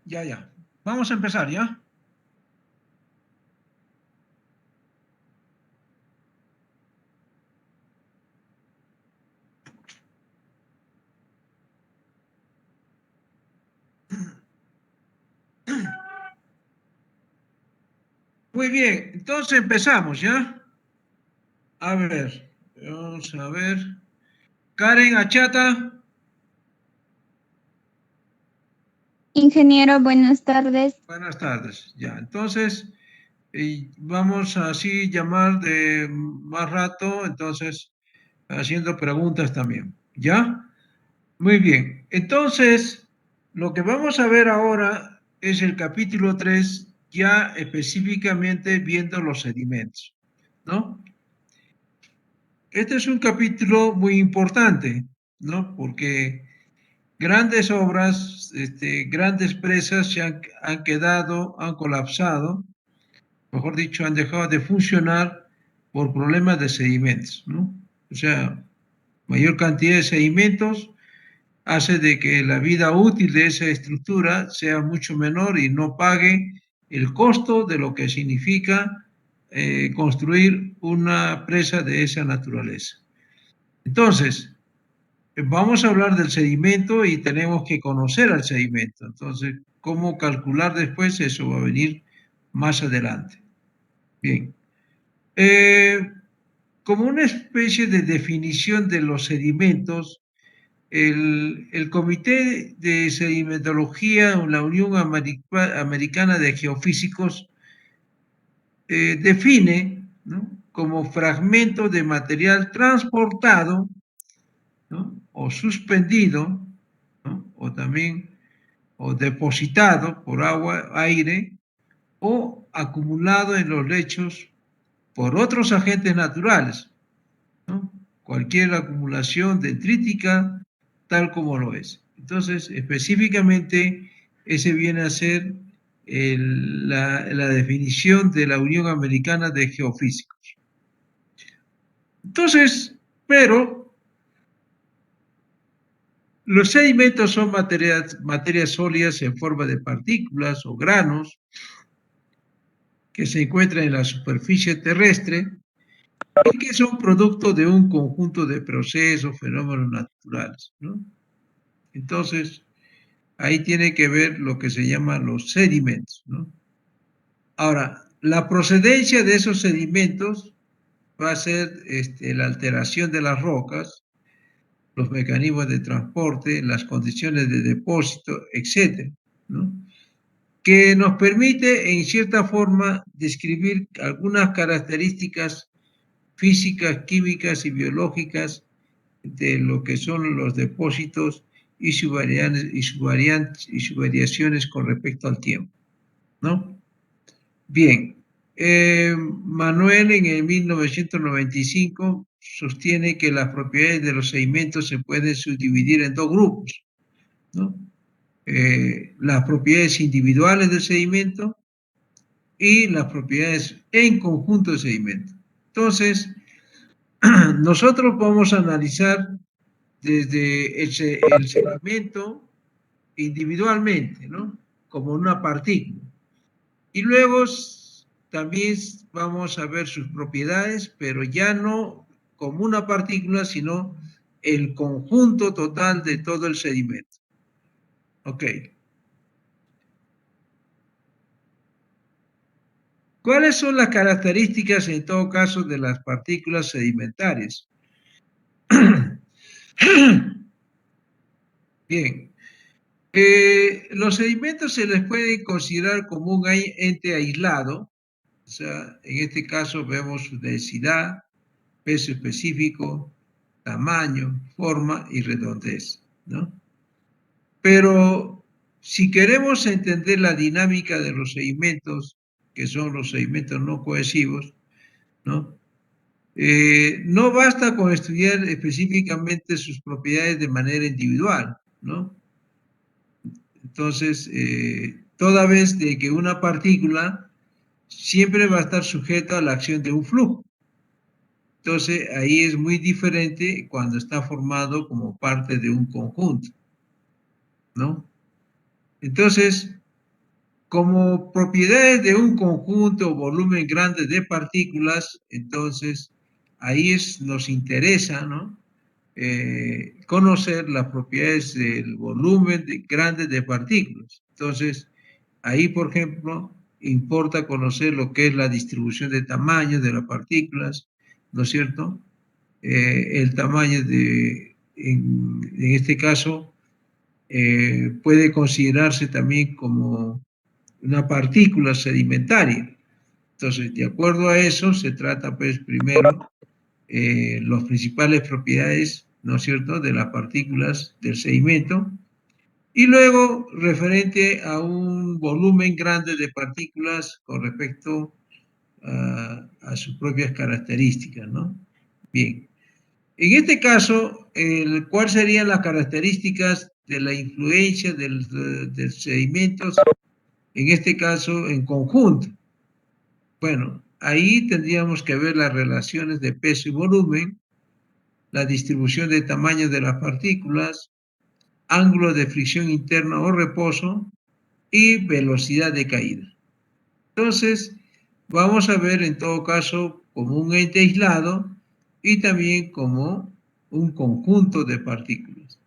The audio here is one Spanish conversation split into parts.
Ya. Vamos a empezar, ¿ya? Muy bien, entonces empezamos, ¿ya? A ver, vamos a ver. Karen Achata, Ingeniero, buenas tardes. buenas tardes, ya. Entonces, vamos a así llamar de más rato, entonces, haciendo preguntas también, ¿ya? Muy bien, entonces, lo que vamos a ver ahora es el capítulo 3, ya específicamente viendo los sedimentos, ¿no? Este es un capítulo muy importante, ¿no? Porque grandes obras, grandes presas han quedado, han colapsado, mejor dicho, han dejado de funcionar por problemas de sedimentos, ¿no? O sea, mayor cantidad de sedimentos hace de que la vida útil de esa estructura sea mucho menor y no pague el costo de lo que significa construir una presa de esa naturaleza. Entonces, vamos a hablar del sedimento y tenemos que conocer al sedimento. Entonces, ¿cómo calcular después? Eso va a venir más adelante. Bien. Como una especie de definición de los sedimentos, el Comité de Sedimentología, la Unión Americana de Geofísicos, define, ¿no?, como fragmento de material transportado, ¿no?, o suspendido, ¿no?, o también o depositado por agua, aire, o acumulado en los lechos por otros agentes naturales, ¿no? Cualquier acumulación dendrítica, tal como lo es. Entonces, específicamente, ese viene a ser la definición de la Unión Americana de Geofísicos. Entonces, pero los sedimentos son materias sólidas en forma de partículas o granos que se encuentran en la superficie terrestre y que son producto de un conjunto de procesos, fenómenos naturales, ¿no? Entonces, ahí tiene que ver lo que se llaman los sedimentos, ¿no? Ahora, la procedencia de esos sedimentos va a ser la alteración de las rocas, los mecanismos de transporte, las condiciones de depósito, etcétera, ¿no?, que nos permite, en cierta forma, describir algunas características físicas, químicas y biológicas de lo que son los depósitos y sus variaciones con respecto al tiempo, ¿no? Bien, Manuel en el 1995 sostiene que las propiedades de los sedimentos se pueden subdividir en dos grupos, ¿no? Las propiedades individuales del sedimento y las propiedades en conjunto del sedimento. Entonces, nosotros vamos a analizar desde el sedimento individualmente, ¿no?, como una partícula. Y luego también vamos a ver sus propiedades, pero ya no como una partícula, sino el conjunto total de todo el sedimento. Ok. ¿Cuáles son las características, en todo caso, de las partículas sedimentarias? Bien, los sedimentos se les puede considerar como un ente aislado, o sea, en este caso vemos su densidad, peso específico, tamaño, forma y redondez, ¿no? Pero si queremos entender la dinámica de los sedimentos, que son los sedimentos no cohesivos, ¿no?, no basta con estudiar específicamente sus propiedades de manera individual, ¿no? Entonces, toda vez de que una partícula siempre va a estar sujeta a la acción de un flujo. Entonces, ahí es muy diferente cuando está formado como parte de un conjunto, ¿no? Entonces, como propiedades de un conjunto o volumen grande de partículas, entonces ahí nos interesa, ¿no? Conocer las propiedades del volumen grande de partículas. Entonces, ahí, por ejemplo, importa conocer lo que es la distribución de tamaño de las partículas, ¿no es cierto? El tamaño en este caso, puede considerarse también como una partícula sedimentaria. Entonces, de acuerdo a eso, se trata, pues, primero, las principales propiedades, ¿no es cierto?, de las partículas del sedimento, y luego referente a un volumen grande de partículas con respecto a sus propias características, ¿no? Bien. En este caso, ¿cuáles serían las características de la influencia del sedimentos, en este caso, en conjunto? Bueno, ahí tendríamos que ver las relaciones de peso y volumen, la distribución de tamaño de las partículas, ángulo de fricción interna o reposo y velocidad de caída. Entonces, vamos a ver en todo caso como un ente aislado y también como un conjunto de partículas.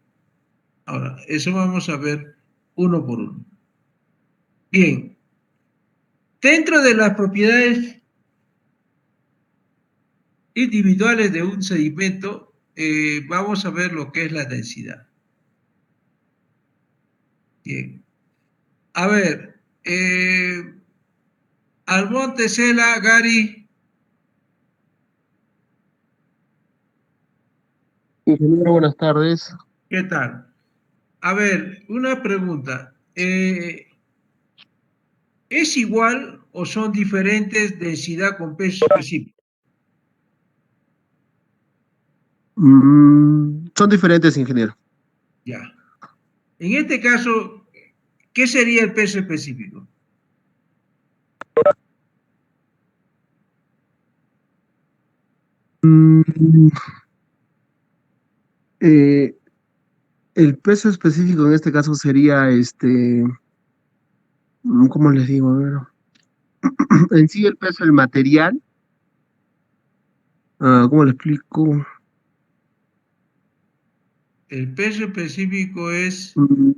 Ahora, eso vamos a ver uno por uno. Bien, dentro de las propiedades individuales de un sedimento, vamos a ver lo que es la densidad. Bien. A ver, Almonte, Cela, Gary, Ingeniero, buenas tardes. ¿qué tal? A ver, una pregunta. ¿Es igual o son diferentes densidad con peso específico? Son diferentes, ingeniero. Ya. En este caso, ¿qué sería el peso específico? Mm, eh, el peso específico en este caso sería ¿cómo les digo? A ver, en sí el peso del material, ¿cómo le explico? El peso específico es Mm,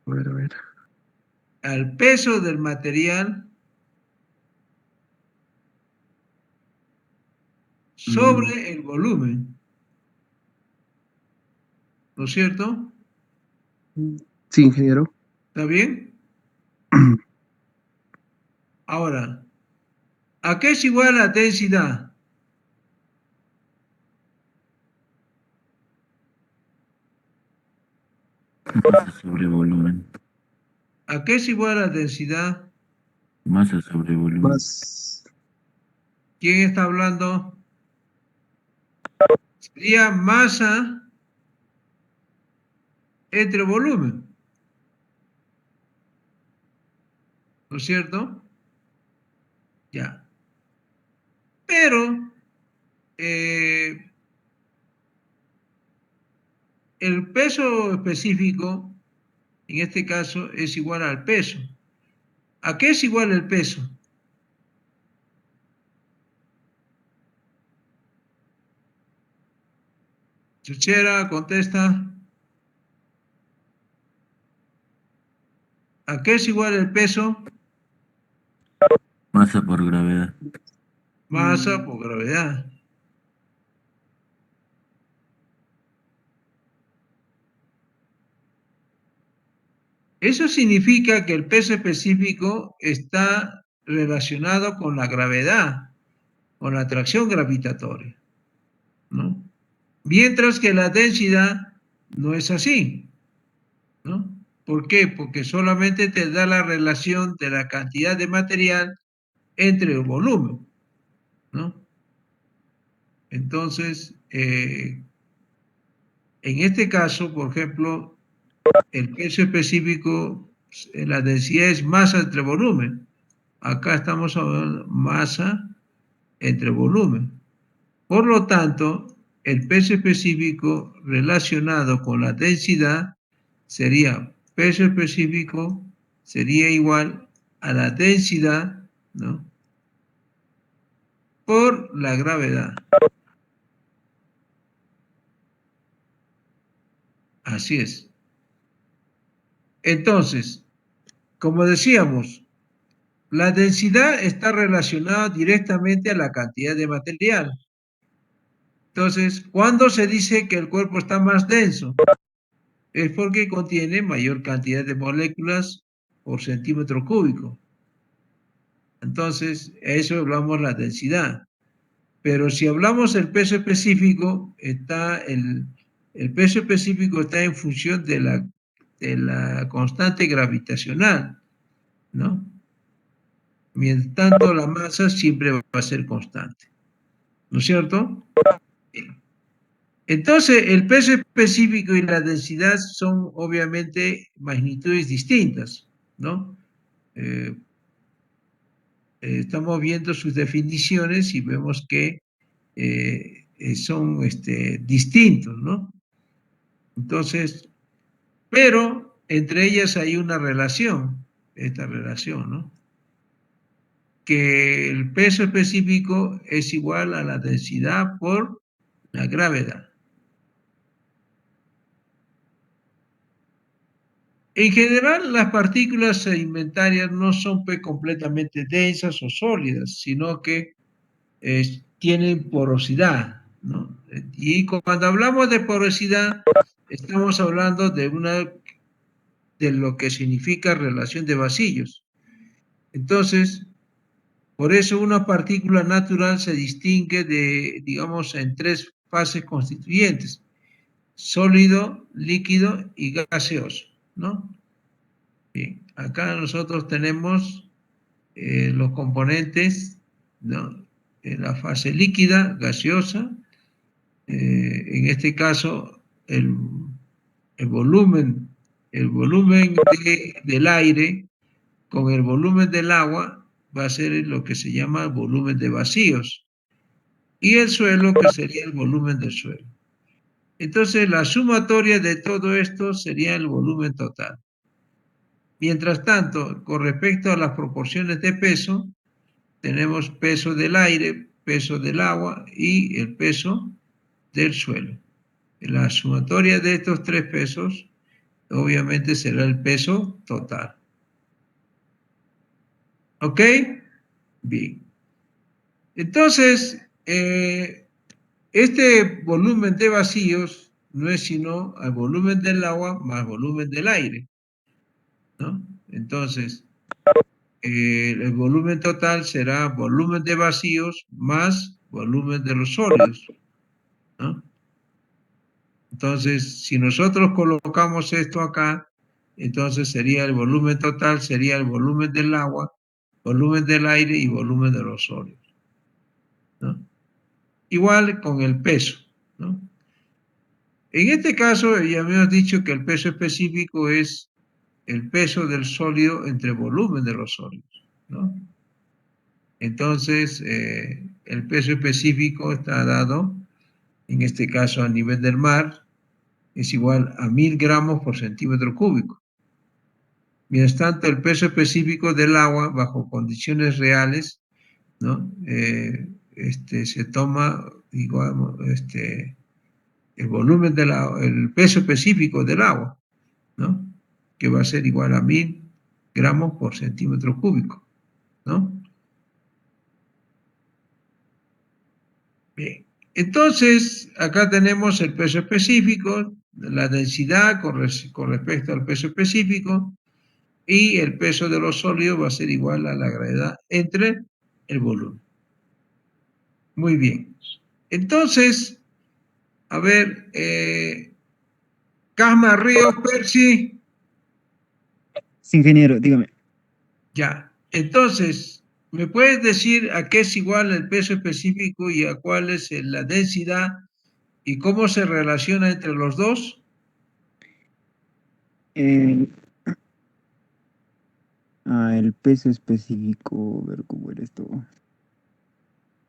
a ver. al peso del material Mm, sobre el volumen, ¿no es cierto? sí, ingeniero. ¿Está bien? Ahora, ¿a qué es igual la densidad? Masa sobre volumen. ¿A qué es igual la densidad? Masa sobre volumen. Más, ¿Quién está hablando? Sería masa entre volumen, ¿no es cierto? Ya. Pero eh, el peso específico, en este caso, es igual al peso. ¿A qué es igual el peso? Chuchera, contesta. ¿A qué es igual el peso? Masa por gravedad. Masa por gravedad. Eso significa que el peso específico está relacionado con la gravedad, con la atracción gravitatoria, ¿no? Mientras que la densidad no es así, ¿no? ¿Por qué? Porque solamente te da la relación de la cantidad de material entre el volumen, ¿no? Entonces, en este caso, por ejemplo, el peso específico, la densidad es masa entre volumen. Acá estamos hablando masa entre volumen. Por lo tanto, el peso específico relacionado con la densidad sería peso específico sería igual a la densidad, ¿no? Por la gravedad. Así es. Entonces, como decíamos, la densidad está relacionada directamente a la cantidad de material. Entonces, ¿cuándo se dice que el cuerpo está más denso? Es porque contiene mayor cantidad de moléculas por centímetro cúbico. Entonces, eso hablamos la densidad. Pero si hablamos del peso específico, el peso específico está en función de la constante gravitacional, ¿no? Mientras tanto, la masa siempre va a ser constante, ¿no es cierto? Entonces, el peso específico y la densidad son obviamente magnitudes distintas, ¿no? Eh, estamos viendo sus definiciones y vemos que son distintos, ¿no? Entonces, pero entre ellas hay una relación, esta relación, ¿no? Que el peso específico es igual a la densidad por la gravedad. En general, las partículas sedimentarias no son pues, completamente densas o sólidas, sino que tienen porosidad, ¿no? Y cuando hablamos de porosidad, estamos hablando de lo que significa relación de vacíos. Entonces, por eso una partícula natural se distingue digamos, en tres fases constituyentes: sólido, líquido y gaseoso, ¿no? Bien, acá nosotros tenemos los componentes, ¿no? En la fase líquida, gaseosa, en este caso el volumen, el volumen del aire con el volumen del agua va a ser lo que se llama volumen de vacíos, y el suelo que sería el volumen del suelo. Entonces la sumatoria de todo esto sería el volumen total. Mientras tanto, con respecto a las proporciones de peso, tenemos peso del aire, peso del agua y el peso del suelo. La sumatoria de estos tres pesos obviamente será el peso total. ¿Ok? Bien. Entonces, este volumen de vacíos no es sino el volumen del agua más volumen del aire, ¿no? Entonces, el volumen total será volumen de vacíos más volumen de los sólidos, ¿no? Entonces, si nosotros colocamos esto acá, entonces sería el volumen total, sería el volumen del agua, volumen del aire y volumen de los sólidos, ¿no? Igual con el peso, ¿no? En este caso, ya habíamos dicho que el peso específico es el peso del sólido entre el volumen de los sólidos, ¿no? Entonces, el peso específico está dado, en este caso a nivel del mar, es igual a 1000 gramos por centímetro cúbico. Mientras tanto, el peso específico del agua, bajo condiciones reales, ¿no? Se toma, digamos, el volumen el peso específico del agua, ¿no? Que va a ser igual a 1000 gramos por centímetro cúbico, ¿no? Bien. Entonces, acá tenemos el peso específico, la densidad con respecto al peso específico, y el peso de los sólidos va a ser igual a la gravedad entre el volumen. Muy bien. Entonces, a ver, Casma, Río, Percy, Sí, ingeniero, dígame. ya. Entonces, ¿me puedes decir a qué es igual el peso específico y a cuál es la densidad y cómo se relaciona entre los dos? El, el peso específico, a ver cómo era esto.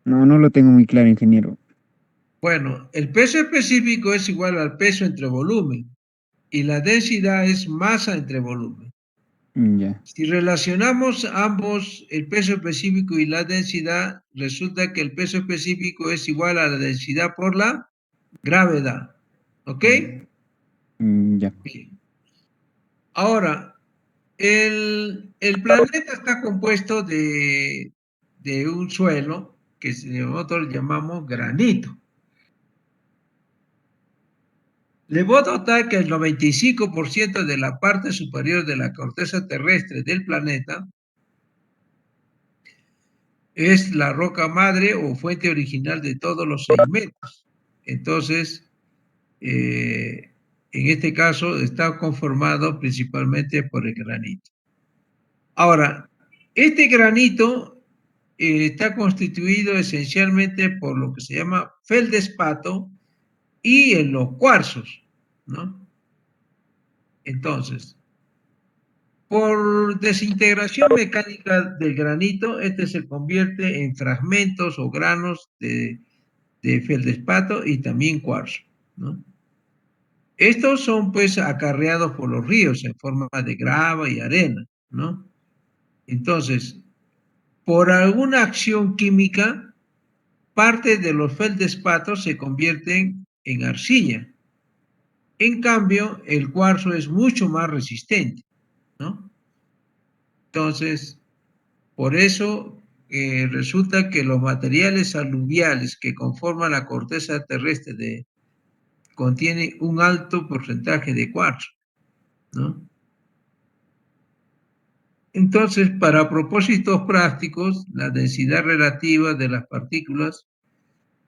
No, no lo tengo muy claro, ingeniero. Bueno, el peso específico es igual al peso entre volumen y la densidad es masa entre volumen. Ya. Si relacionamos ambos, el peso específico y la densidad, resulta que el peso específico es igual a la densidad por la gravedad. ¿Ok? Ya. Bien. Ahora, el planeta está compuesto de un suelo que nosotros llamamos granito. Debo notar que el 95% de la parte superior de la corteza terrestre del planeta es la roca madre o fuente original de todos los sedimentos. Entonces, en este caso está conformado principalmente por el granito. Ahora, este granito está constituido esencialmente por lo que se llama feldespato y en los cuarzos, ¿no? Entonces, por desintegración mecánica del granito, este se convierte en fragmentos o granos de feldespato y también cuarzo, ¿no? Estos son pues acarreados por los ríos en forma de grava y arena, ¿no? Entonces, por alguna acción química, parte de los feldespatos se convierten en arcilla. En cambio, el cuarzo es mucho más resistente, ¿no? Entonces, por eso resulta que los materiales aluviales que conforman la corteza terrestre contienen un alto porcentaje de cuarzo, ¿no? Entonces, para propósitos prácticos, la densidad relativa de las partículas,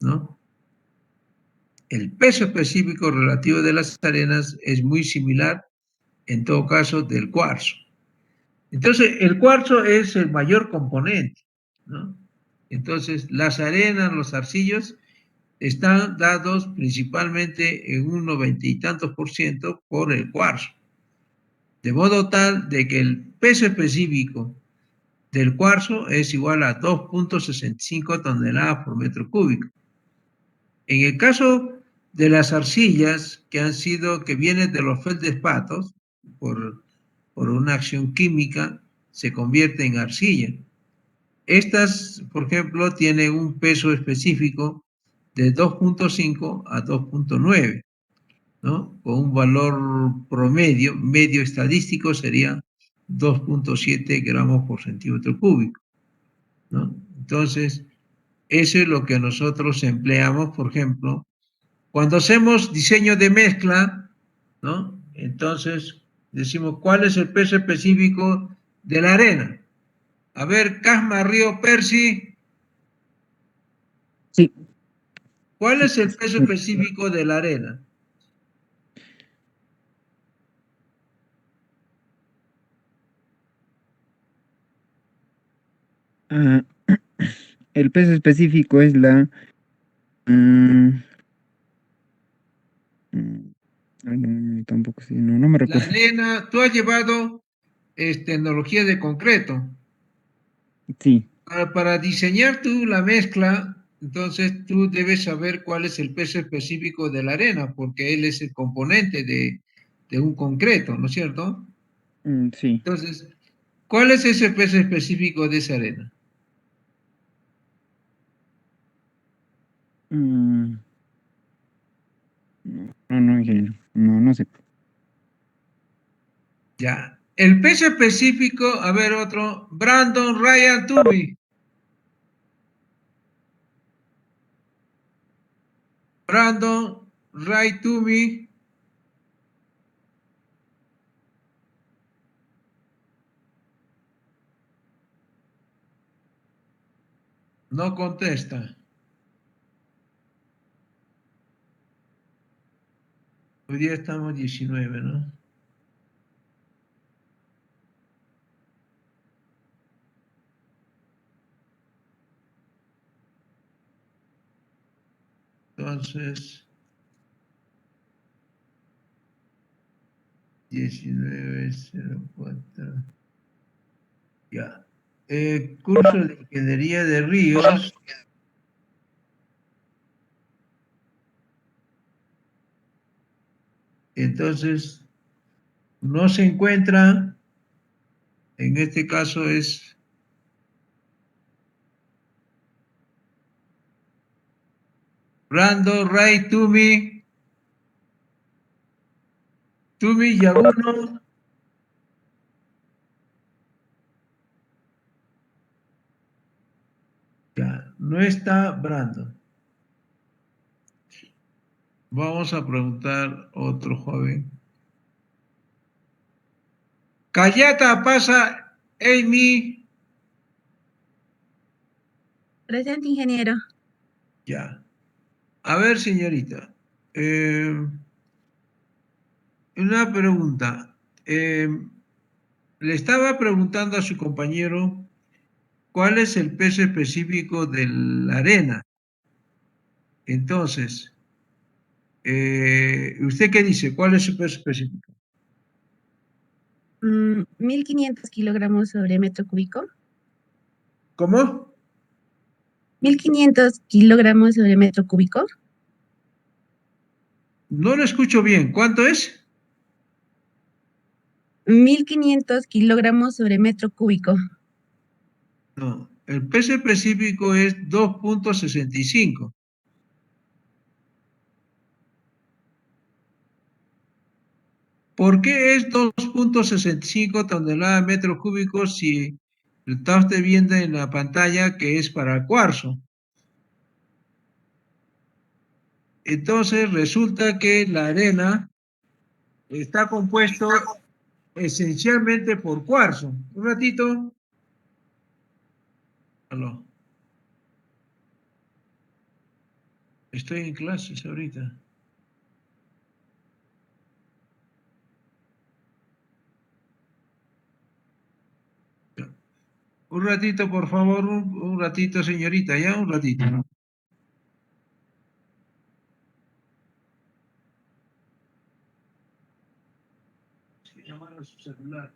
¿no? El peso específico relativo de las arenas es muy similar, en todo caso, del cuarzo. Entonces, el cuarzo es el mayor componente, ¿no? Entonces, las arenas, los arcillos, están dados principalmente en un 90 y tantos % por el cuarzo. De modo tal de que el peso específico del cuarzo es igual a 2.65 toneladas por metro cúbico. En el caso de las arcillas que vienen de los feldespatos, por una acción química, se convierte en arcilla. Estas, por ejemplo, tienen un peso específico de 2.5 a 2.9, ¿no? Con un valor promedio, medio estadístico sería 2.7 gramos por centímetro cúbico, ¿no? Entonces, eso es lo que nosotros empleamos, por ejemplo, cuando hacemos diseño de mezcla, ¿no? Entonces, decimos, ¿cuál es el peso específico de la arena? A ver, Casma, Río, Percy, Sí. ¿cuál Sí. es el peso específico de la arena? Ah, el peso específico es la... mm, ay, no, tampoco sé, no me La recuerdo. arena, tú has llevado tecnología de concreto. Sí. Para diseñar tú la mezcla, entonces tú debes saber cuál es el peso específico de la arena, porque él es el componente de un concreto, ¿no es cierto? Sí. Entonces, ¿cuál es ese peso específico de esa arena? Mm, no, ingeniero. No sé. Ya. El peso específico, a ver otro, Brandon Ryan Tumi. Brandon Ray Tumi. No contesta. Hoy día estamos 19, ¿no? Entonces, 19:04. Ya. Curso de Ingeniería de Ríos. Entonces, no se encuentra, en este caso es Brando, Ray, Tumi, Yaguno. Ya, no está Brando. Vamos a preguntar otro joven. Callata pasa, Amy. Presente, ingeniero. Ya. A ver, señorita. Una pregunta. Le estaba preguntando a su compañero cuál es el peso específico de la arena. Entonces, ¿usted qué dice? ¿Cuál es su peso específico? 1500 kilogramos sobre metro cúbico. ¿Cómo? 1500 kilogramos sobre metro cúbico. No lo escucho bien. ¿Cuánto es? 1500 kilogramos sobre metro cúbico. No, el peso específico es 2.65. ¿Por qué es 2.65 toneladas metros cúbicos si está usted viendo en la pantalla que es para cuarzo? Entonces resulta que la arena está compuesto esencialmente por cuarzo. Un ratito. Aló. Estoy en clases ahorita. Ya. Un ratito, por favor, un ratito, señorita, ya, un ratito. Sí, llamar a su celular.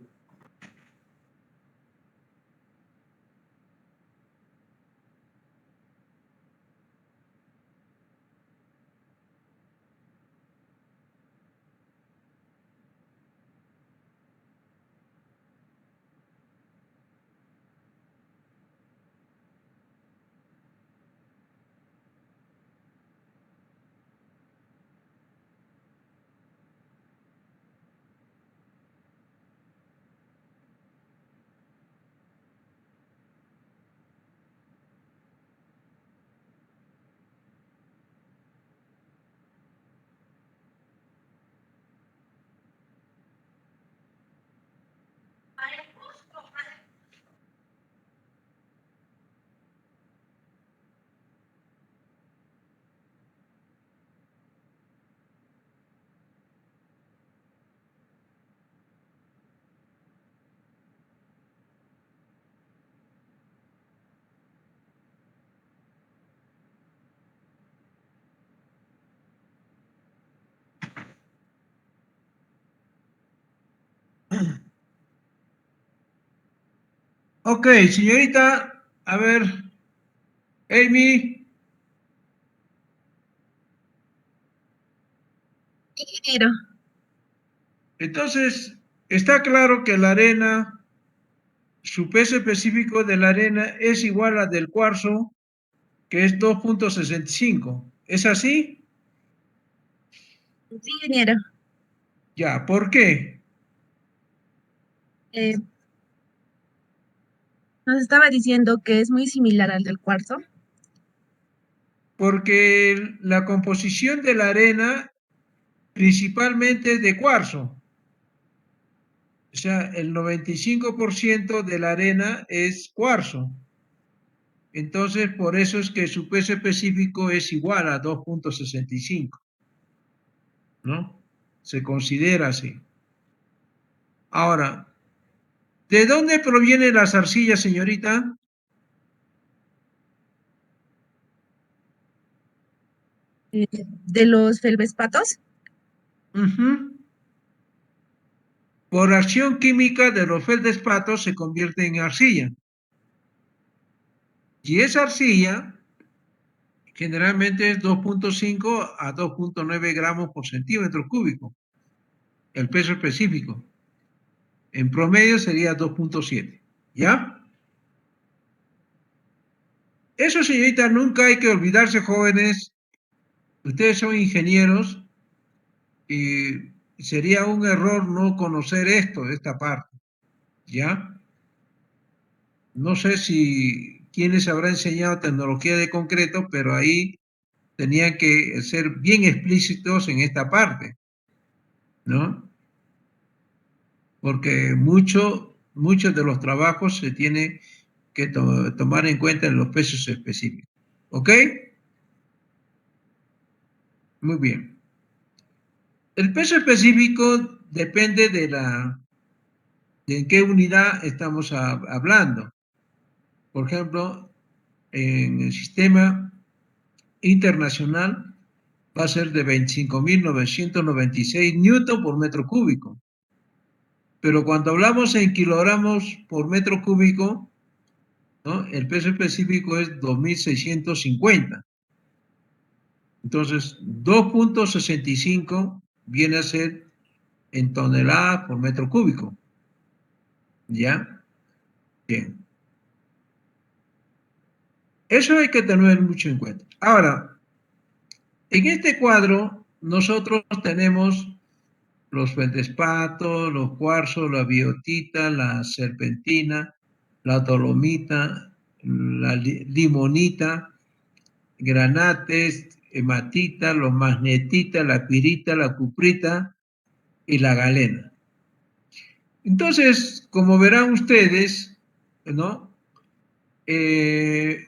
Ok, señorita, a ver, Amy, Ingeniero. entonces, está claro que la arena, su peso específico de la arena es igual al del cuarzo, que es 2.65. ¿Es así? Sí, ingeniero. Ya, ¿por qué? Eh, Nos estaba diciendo que es muy similar al del cuarzo. Porque la composición de la arena principalmente es de cuarzo. O sea, el 95% de la arena es cuarzo. Entonces, por eso es que su peso específico es igual a 2.65, ¿no? Se considera así. Ahora, ¿de dónde provienen las arcillas, señorita? De los feldspatos. Ujú. Por acción química de los feldespatos se convierte en arcilla. Y esa arcilla generalmente es 2.5 a 2.9 gramos por centímetro cúbico. el peso específico. En promedio sería 2.7, ¿ya? Eso, señorita, nunca hay que olvidarse, jóvenes. Ustedes son ingenieros y sería un error no conocer esta parte, ¿ya? No sé si quién les habrá enseñado tecnología de concreto, pero ahí tenían que ser bien explícitos en esta parte, ¿no? Porque muchos de los trabajos se tiene que tomar en cuenta en los pesos específicos. ¿Ok? Muy bien. El peso específico depende de en qué unidad estamos hablando. Por ejemplo, en el sistema internacional va a ser de 25.996 newton por metro cúbico. Pero cuando hablamos en kilogramos por metro cúbico, ¿no? El peso específico es 2.650. Entonces, 2.65 viene a ser en toneladas por metro cúbico. ¿Ya? Bien. Eso hay que tener mucho en cuenta. Ahora, en este cuadro, nosotros tenemos los feldespatos, los cuarzos, la biotita, la serpentina, la dolomita, la limonita, granates, hematita, los magnetitas, la pirita, la cuprita y la galena. Entonces, como verán ustedes, ¿no? El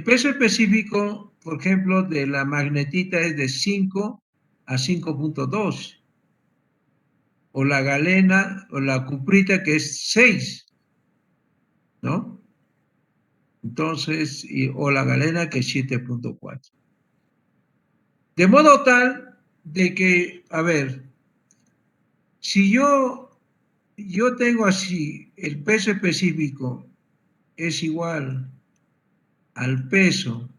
peso específico, por ejemplo, de la magnetita es de 5 a 5.2, o la galena o la cuprita que es 6, ¿no? Entonces, o la galena que es 7.4. De modo tal de que, a ver, si yo tengo así, el peso específico es igual al peso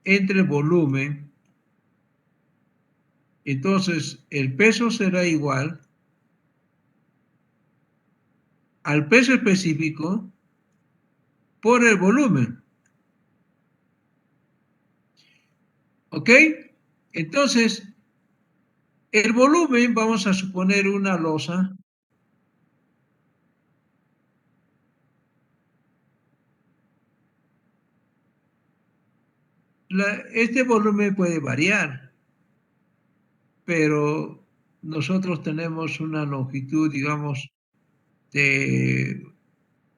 entre volumen, entonces el peso será igual al peso específico por el volumen. ¿Ok? Entonces, el volumen, vamos a suponer una losa. Este volumen puede variar, pero nosotros tenemos una longitud, digamos, de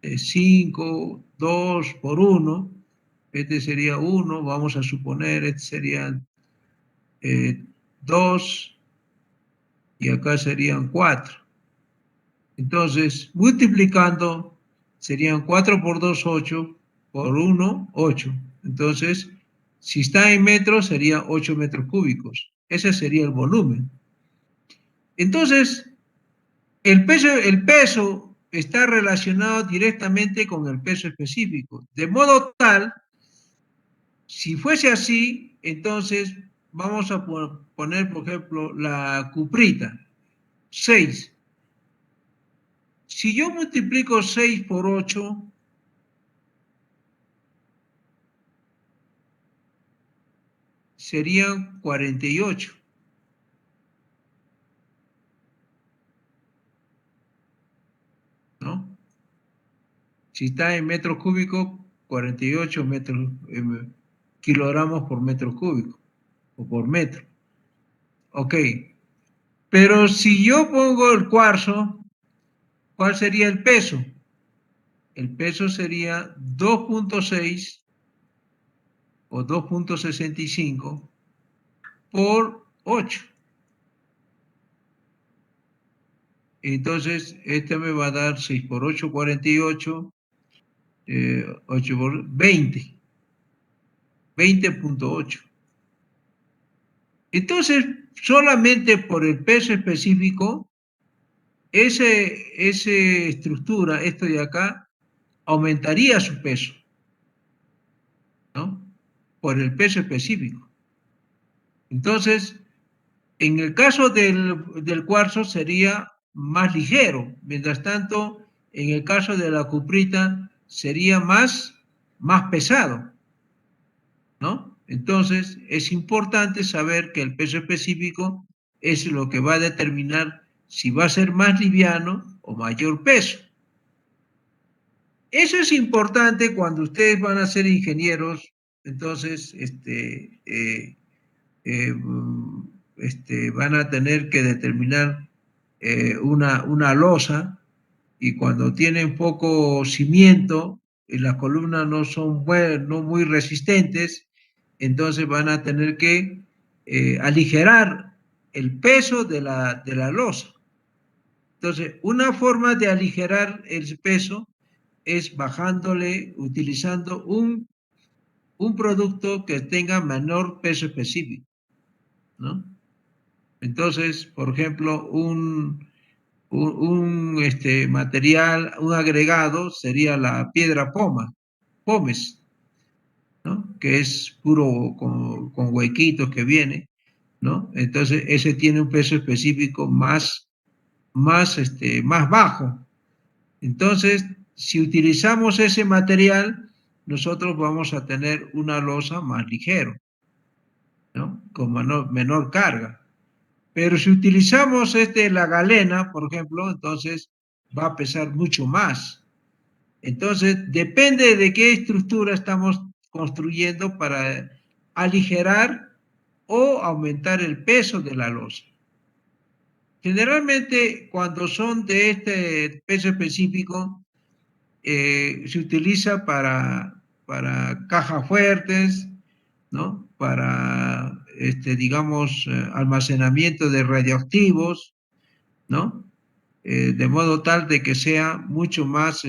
5, 2 por 1. Este sería 1, vamos a suponer, este serían 2 y acá serían 4. Entonces, multiplicando, serían 4 por 2, 8, por 1, 8. Entonces, si está en metros, sería 8 metros cúbicos. Ese sería el volumen. Entonces, el peso está relacionado directamente con el peso específico. De modo tal, si fuese así, entonces vamos a poner, por ejemplo, la cuprita, 6. Si yo multiplico 6 por 8, serían 48. ¿No? Si está en metros cúbicos, 48 kilogramos por metro cúbico o por metro. Ok. Pero si yo pongo el cuarzo, ¿cuál sería el peso? El peso sería 2.6 o 2.65 por 8. Entonces, este me va a dar 6 por 8, 48, 8 por 20, 20.8. Entonces, solamente por el peso específico, esa estructura, esto de acá, aumentaría su peso, ¿no? Por el peso específico. Entonces, En el caso del cuarzo sería más ligero, mientras tanto, en el caso de la cuprita sería más pesado, ¿no? Entonces, es importante saber que el peso específico es lo que va a determinar si va a ser más liviano o mayor peso. Eso es importante cuando ustedes van a ser ingenieros, entonces, van a tener que determinar una losa, y cuando tienen poco cimiento y las columnas no son no muy resistentes, entonces van a tener que aligerar el peso de la losa. Entonces, una forma de aligerar el peso es bajándole, utilizando un producto que tenga menor peso específico, ¿no? Entonces, por ejemplo, material, un agregado sería la piedra pómez, ¿no? Que es puro con huequitos que viene, ¿no? Entonces, ese tiene un peso específico más bajo. Entonces, si utilizamos ese material, nosotros vamos a tener una losa más ligero, ¿no? Con menor carga. Pero si utilizamos la galena, por ejemplo, entonces va a pesar mucho más. Entonces, depende de qué estructura estamos construyendo para aligerar o aumentar el peso de la losa. Generalmente, cuando son de este peso específico, se utiliza para cajas fuertes, ¿no? Para, digamos, almacenamiento de radioactivos, ¿no? De modo tal de que sea mucho más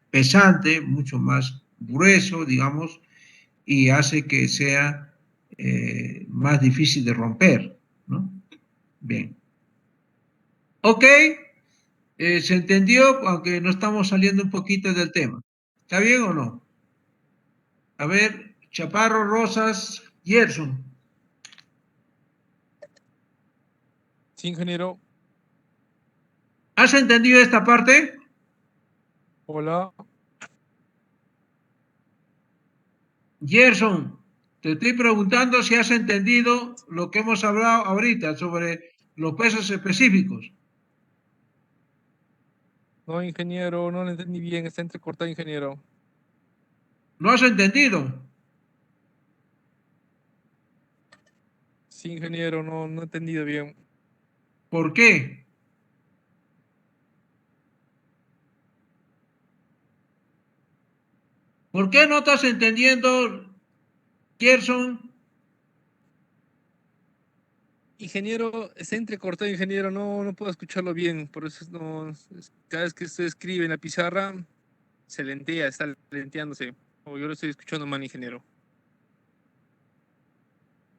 pesante, mucho más grueso, digamos, y hace que sea más difícil de romper, ¿no? Bien. Ok, se entendió, aunque no estamos saliendo un poquito del tema. ¿Está bien o no? A ver, Chaparro, Rosas, Gerson. Sí, ingeniero. ¿Has entendido esta parte? Hola. Gerson, te estoy preguntando si has entendido lo que hemos hablado ahorita sobre los pesos específicos. No, ingeniero, no lo entendí bien. Está entrecortado, ingeniero. ¿No has entendido? Sí, ingeniero, no he entendido bien. ¿Por qué? ¿Por qué no estás entendiendo, Gerson? Ingeniero, está entrecortado, ingeniero. No puedo escucharlo bien. Por eso cada vez que usted escribe en la pizarra, se lentea, está lenteándose. O yo lo estoy escuchando mal, ingeniero.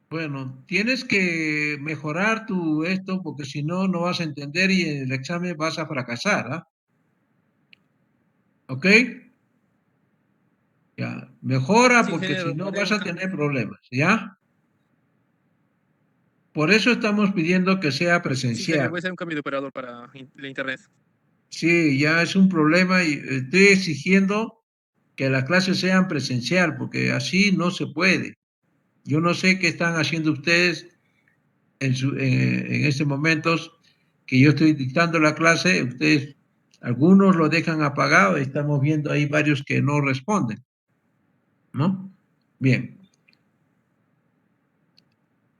Bueno, tienes que mejorar tu esto porque si no, no vas a entender y en el examen vas a fracasar, ¿ah? ¿Ok? Ya, mejora Sí, porque si ingeniero, no haré vas un a cambio. tener problemas, ¿ya? Por eso estamos pidiendo que sea Sí, ingeniero, voy presencial. a hacer un cambio de operador para la internet. Sí, ya es un problema y estoy exigiendo que las clases sean presencial porque así no se puede. Yo no sé qué están haciendo ustedes en estos momentos que yo estoy dictando la clase. Ustedes, algunos lo dejan apagado, estamos viendo ahí varios que no responden, ¿no? Bien.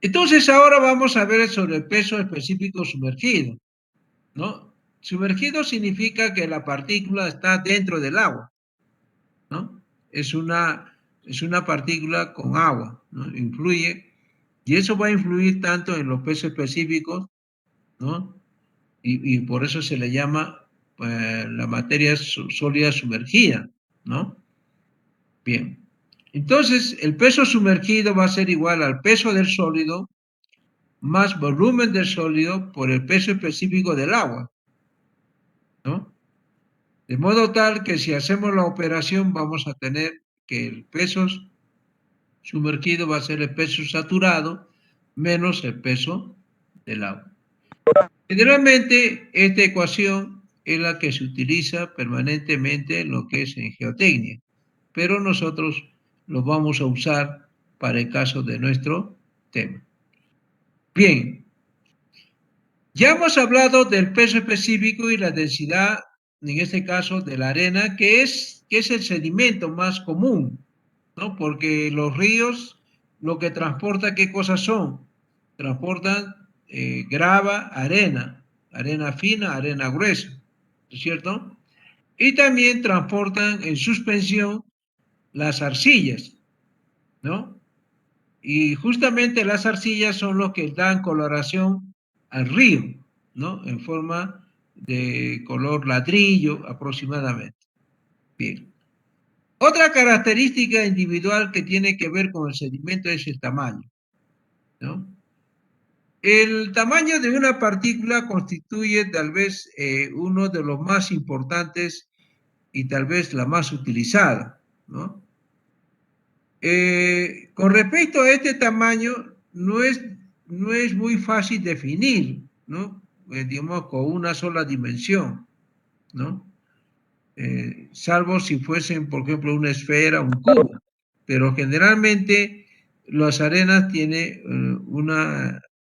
Entonces ahora vamos a ver sobre el peso específico sumergido, ¿no? Sumergido significa que la partícula está dentro del agua, ¿no? Es una partícula con agua, ¿no? Influye, y eso va a influir tanto en los pesos específicos, ¿no? Y por eso se le llama la materia sólida sumergida, ¿no? Bien. Entonces, el peso sumergido va a ser igual al peso del sólido más volumen del sólido por el peso específico del agua, ¿no? De modo tal que si hacemos la operación vamos a tener que el peso sumergido va a ser el peso saturado menos el peso del agua. Generalmente, esta ecuación es la que se utiliza permanentemente en lo que es en geotecnia, pero nosotros lo vamos a usar para el caso de nuestro tema. Bien, ya hemos hablado del peso específico y la densidad, en este caso de la arena, que es el sedimento más común, ¿no? Porque los ríos lo que transporta, ¿qué cosas son? Transportan grava, arena fina, arena gruesa, ¿no es cierto? Y también transportan en suspensión las arcillas, ¿no? Y justamente las arcillas son los que dan coloración al río, ¿no? En forma de color ladrillo aproximadamente. Bien. Otra característica individual que tiene que ver con el sedimento es el tamaño, ¿no? El tamaño de una partícula constituye tal vez uno de los más importantes y tal vez la más utilizada, ¿no? Con respecto a este tamaño, no es muy fácil definir, ¿no? Digamos, con una sola dimensión, ¿no? Salvo si fuesen, por ejemplo, una esfera, un cubo, pero generalmente las arenas tienen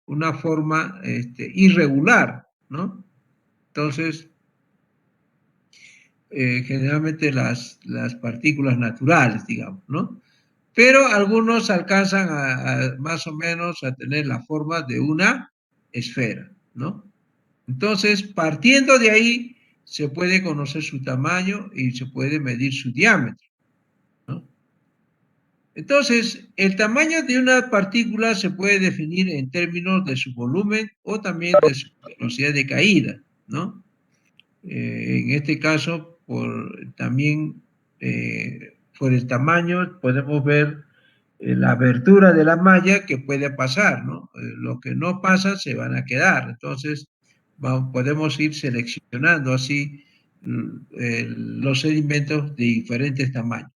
una forma irregular, ¿no? Entonces, generalmente las partículas naturales, digamos, ¿no? Pero algunos alcanzan a más o menos a tener la forma de una esfera, ¿no? Entonces, partiendo de ahí, se puede conocer su tamaño y se puede medir su diámetro, ¿no? Entonces, el tamaño de una partícula se puede definir en términos de su volumen o también de su velocidad de caída, ¿no? En este caso, también por el tamaño podemos ver la abertura de la malla que puede pasar, ¿no? Lo que no pasa se van a quedar. Entonces, podemos ir seleccionando así los sedimentos de diferentes tamaños.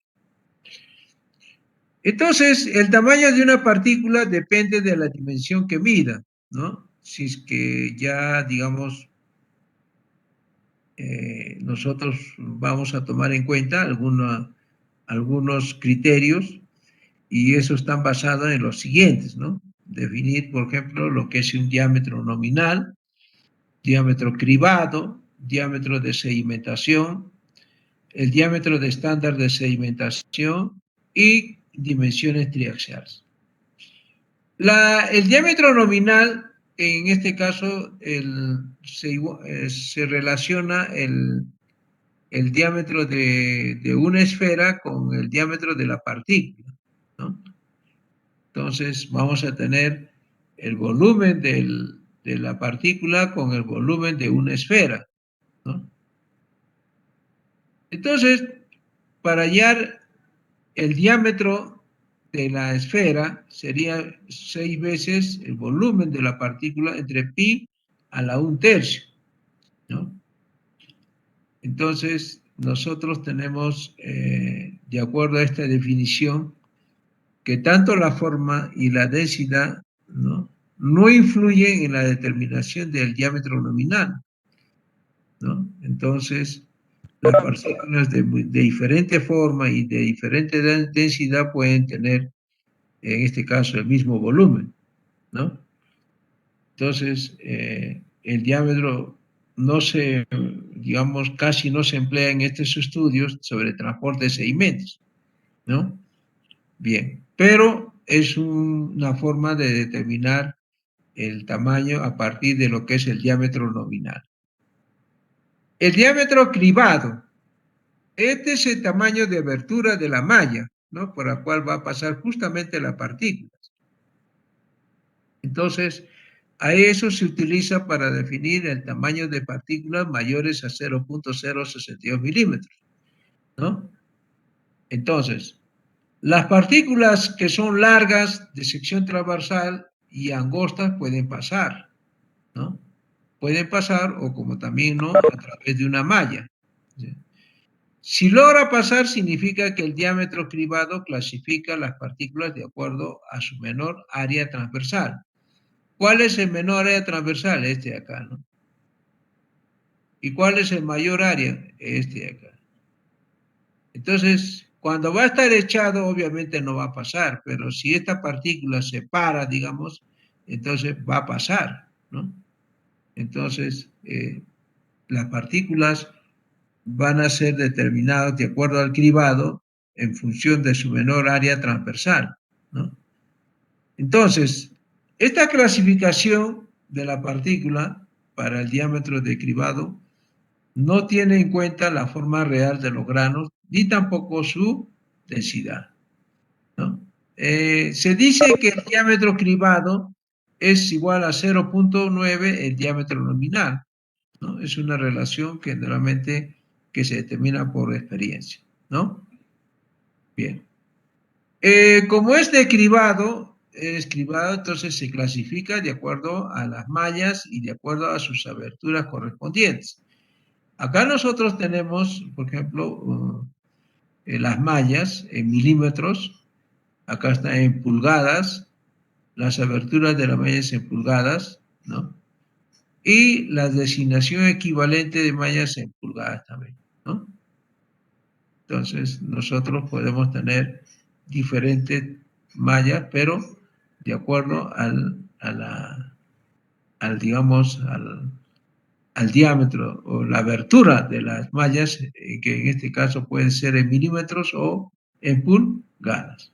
Entonces, el tamaño de una partícula depende de la dimensión que mida, ¿no? Si es que ya, digamos, nosotros vamos a tomar en cuenta algunos criterios y esos están basados en los siguientes, ¿no? Definir, por ejemplo, lo que es un diámetro nominal, diámetro cribado, diámetro de sedimentación, el diámetro de estándar de sedimentación y dimensiones triaxiales. El diámetro nominal, en este caso, se relaciona el diámetro de una esfera con el diámetro de la partícula, ¿no? Entonces vamos a tener el volumen de la partícula con el volumen de una esfera, ¿no? Entonces, para hallar el diámetro de la esfera sería 6 veces el volumen de la partícula entre pi a la 1/3, ¿no? Entonces, nosotros tenemos, de acuerdo a esta definición, que tanto la forma y la densidad no influyen en la determinación del diámetro nominal, ¿no? Entonces, las partículas de diferente forma y de diferente densidad pueden tener, en este caso, el mismo volumen, ¿no? Entonces, el diámetro digamos, casi no se emplea en estos estudios sobre transporte de sedimentos, ¿no? Bien, pero es una forma de determinar el tamaño a partir de lo que es el diámetro nominal. El diámetro cribado, este es el tamaño de abertura de la malla, ¿no? Por la cual va a pasar justamente la partícula. Entonces, a eso se utiliza para definir el tamaño de partículas mayores a 0.062 milímetros, ¿no? Entonces, las partículas que son largas de sección transversal y angostas pueden pasar, ¿no? Pueden pasar o como también no, a través de una malla, ¿sí? Si logra pasar, significa que el diámetro cribado clasifica las partículas de acuerdo a su menor área transversal. ¿Cuál es el menor área transversal? Este de acá, ¿no? ¿Y cuál es el mayor área? Este de acá. Entonces, cuando va a estar echado, obviamente no va a pasar, pero si esta partícula se para, digamos, entonces va a pasar, ¿no? Entonces, las partículas van a ser determinadas de acuerdo al cribado en función de su menor área transversal, ¿no? Entonces, esta clasificación de la partícula para el diámetro de cribado no tiene en cuenta la forma real de los granos ni tampoco su densidad, ¿no? Se dice que el diámetro cribado es igual a 0.9 el diámetro nominal, ¿no? Es una relación que generalmente que se determina por experiencia, ¿no? Bien. Como es cribado, entonces se clasifica de acuerdo a las mallas y de acuerdo a sus aberturas correspondientes. Acá nosotros tenemos, por ejemplo, las mallas en milímetros, acá están en pulgadas, las aberturas de las mallas en pulgadas, ¿no? Y la designación equivalente de mallas en pulgadas también, ¿no? Entonces, nosotros podemos tener diferentes mallas, pero de acuerdo digamos, al diámetro o la abertura de las mallas, que en este caso pueden ser en milímetros o en pulgadas.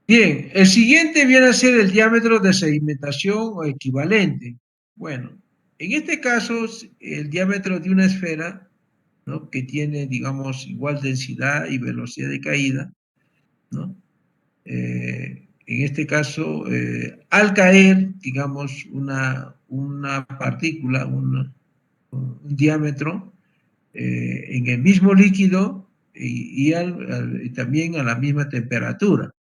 Bien, el siguiente viene a ser el diámetro de sedimentación o equivalente. Bueno, en este caso, el diámetro de una esfera, ¿no?, que tiene, digamos, igual densidad y velocidad de caída, ¿no? En este caso, al caer, digamos, una partícula, un diámetro, en el mismo líquido y también a la misma temperatura.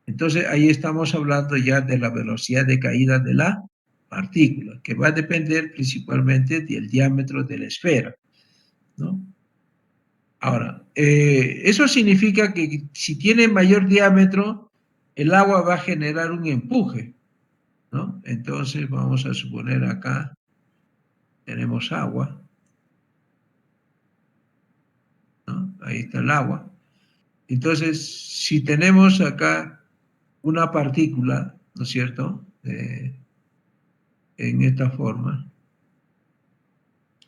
Entonces, ahí estamos hablando ya de la velocidad de caída de la partícula, que va a depender principalmente del diámetro de la esfera, ¿no? Ahora, eso significa que si tiene mayor diámetro, el agua va a generar un empuje, ¿no? Entonces, vamos a suponer acá, tenemos agua, ¿no? Ahí está el agua. Entonces, si tenemos acá una partícula, ¿no es cierto?, en esta forma,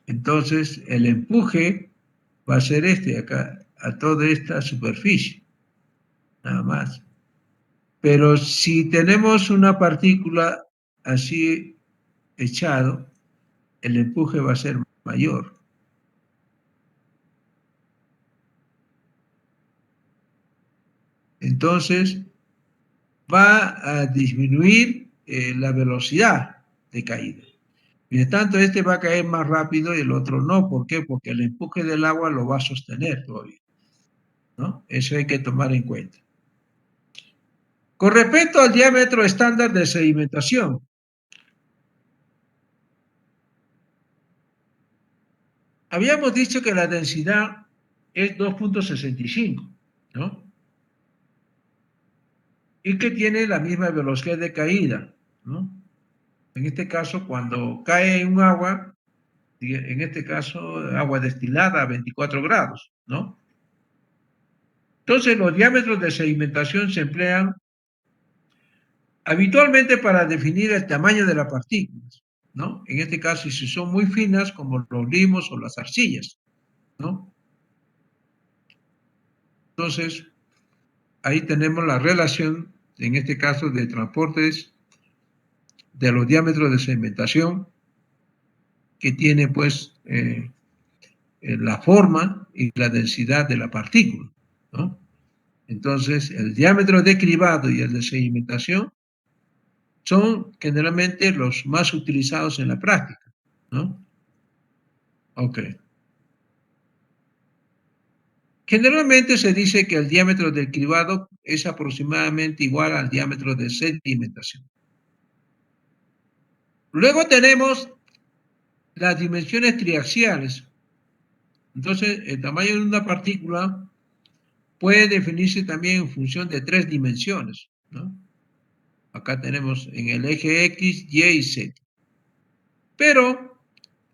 entonces el empuje va a ser acá, a toda esta superficie, nada más. Pero si tenemos una partícula así echado, el empuje va a ser mayor. Entonces, va a disminuir la velocidad de caída. Mientras tanto, este va a caer más rápido y el otro no. ¿Por qué? Porque el empuje del agua lo va a sostener todavía, ¿no? Eso hay que tomar en cuenta. Con respecto al diámetro estándar de sedimentación, habíamos dicho que la densidad es 2.65, ¿no? Y que tiene la misma velocidad de caída, ¿no? En este caso, cuando cae un agua, en este caso, agua destilada a 24 grados, ¿no? Entonces, los diámetros de sedimentación se emplean habitualmente para definir el tamaño de las partículas, ¿no? En este caso, si son muy finas, como los limos o las arcillas, ¿no? Entonces, ahí tenemos la relación, en este caso, de transportes de los diámetros de sedimentación que tiene, pues, la forma y la densidad de la partícula, ¿no? Entonces, el diámetro de cribado y el de sedimentación son generalmente los más utilizados en la práctica, ¿no? Ok. Generalmente se dice que el diámetro del cribado es aproximadamente igual al diámetro de sedimentación. Luego tenemos las dimensiones triaxiales. Entonces, el tamaño de una partícula puede definirse también en función de 3 dimensiones, ¿no? Acá tenemos en el eje X, Y y Z. Pero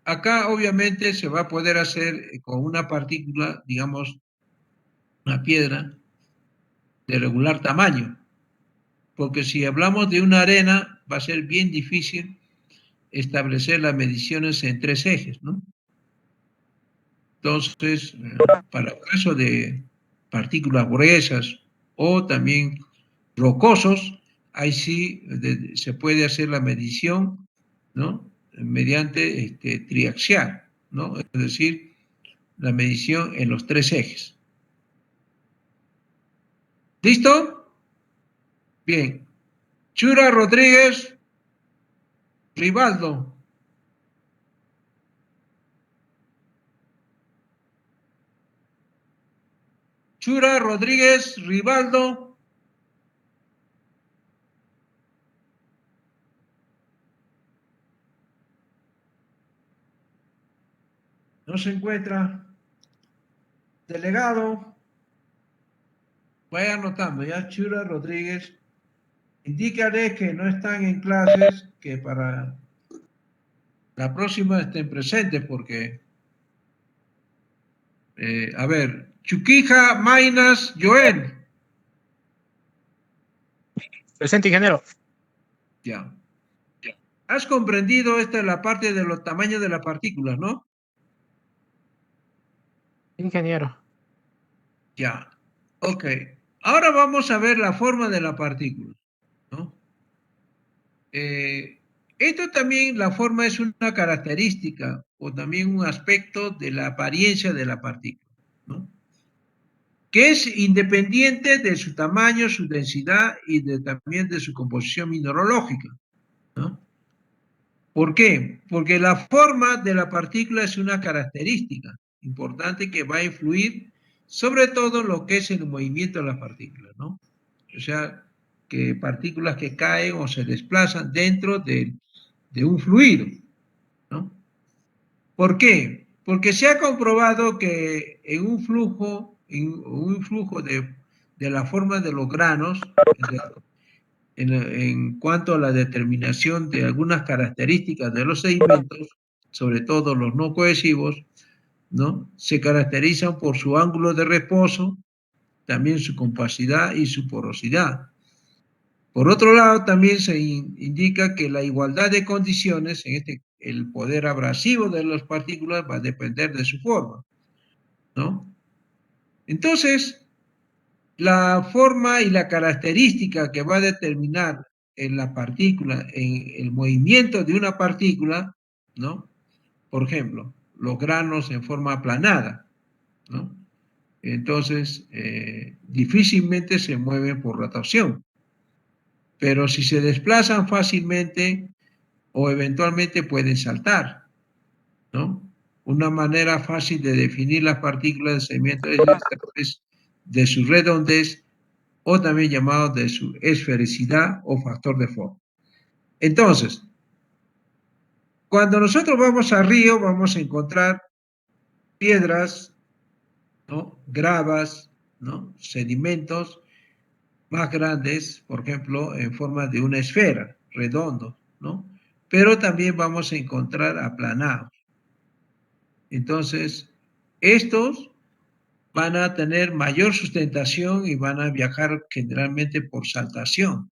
acá obviamente se va a poder hacer con una partícula, digamos, una piedra de regular tamaño. Porque si hablamos de una arena, va a ser bien difícil establecer las mediciones en 3 ejes, ¿no? Entonces, para el caso de partículas gruesas o también rocosos, ahí sí se puede hacer la medición, ¿no? Mediante triaxial, ¿no? Es decir, la medición en los 3 ejes. ¿Listo? Bien. Chura Rodríguez Rivaldo. Chura Rodríguez Rivaldo. No se encuentra. Delegado. Vaya anotando ya. Chura Rodríguez. Indícale que no están en clases, que para la próxima estén presentes porque, a ver, Chuquija Mainas Joel. Presente, ingeniero. Ya. ¿Has comprendido esta es la parte de los tamaños de las partículas, no? Ingeniero. Ya. Ok. Ahora vamos a ver la forma de la partícula, ¿no? Esto también, la forma es una característica o también un aspecto de la apariencia de la partícula, ¿no? Que es independiente de su tamaño, su densidad y también de su composición mineralógica, ¿no? ¿Por qué? Porque la forma de la partícula es una característica importante que va a influir sobre todo en lo que es el movimiento de las partículas, ¿no? O sea, que partículas que caen o se desplazan dentro de un fluido, ¿no? ¿Por qué? Porque se ha comprobado que en un flujo de la forma de los granos, en cuanto a la determinación de algunas características de los sedimentos, sobre todo los no cohesivos, ¿no? Se caracterizan por su ángulo de reposo, también su compacidad y su porosidad. Por otro lado, también se indica que la igualdad de condiciones, el poder abrasivo de las partículas va a depender de su forma, ¿no? Entonces, la forma y la característica que va a determinar en la partícula, en el movimiento de una partícula, ¿no? Por ejemplo, los granos en forma aplanada, ¿no? Entonces, difícilmente se mueven por rotación. Pero si se desplazan fácilmente o eventualmente pueden saltar, ¿no? Una manera fácil de definir las partículas de sedimento es de su redondez o también llamado de su esfericidad o factor de forma. Entonces, cuando nosotros vamos al río vamos a encontrar piedras, ¿no? Gravas, ¿no? Sedimentos más grandes, por ejemplo, en forma de una esfera, redondo, ¿no? Pero también vamos a encontrar aplanados. Entonces, estos van a tener mayor sustentación y van a viajar generalmente por saltación.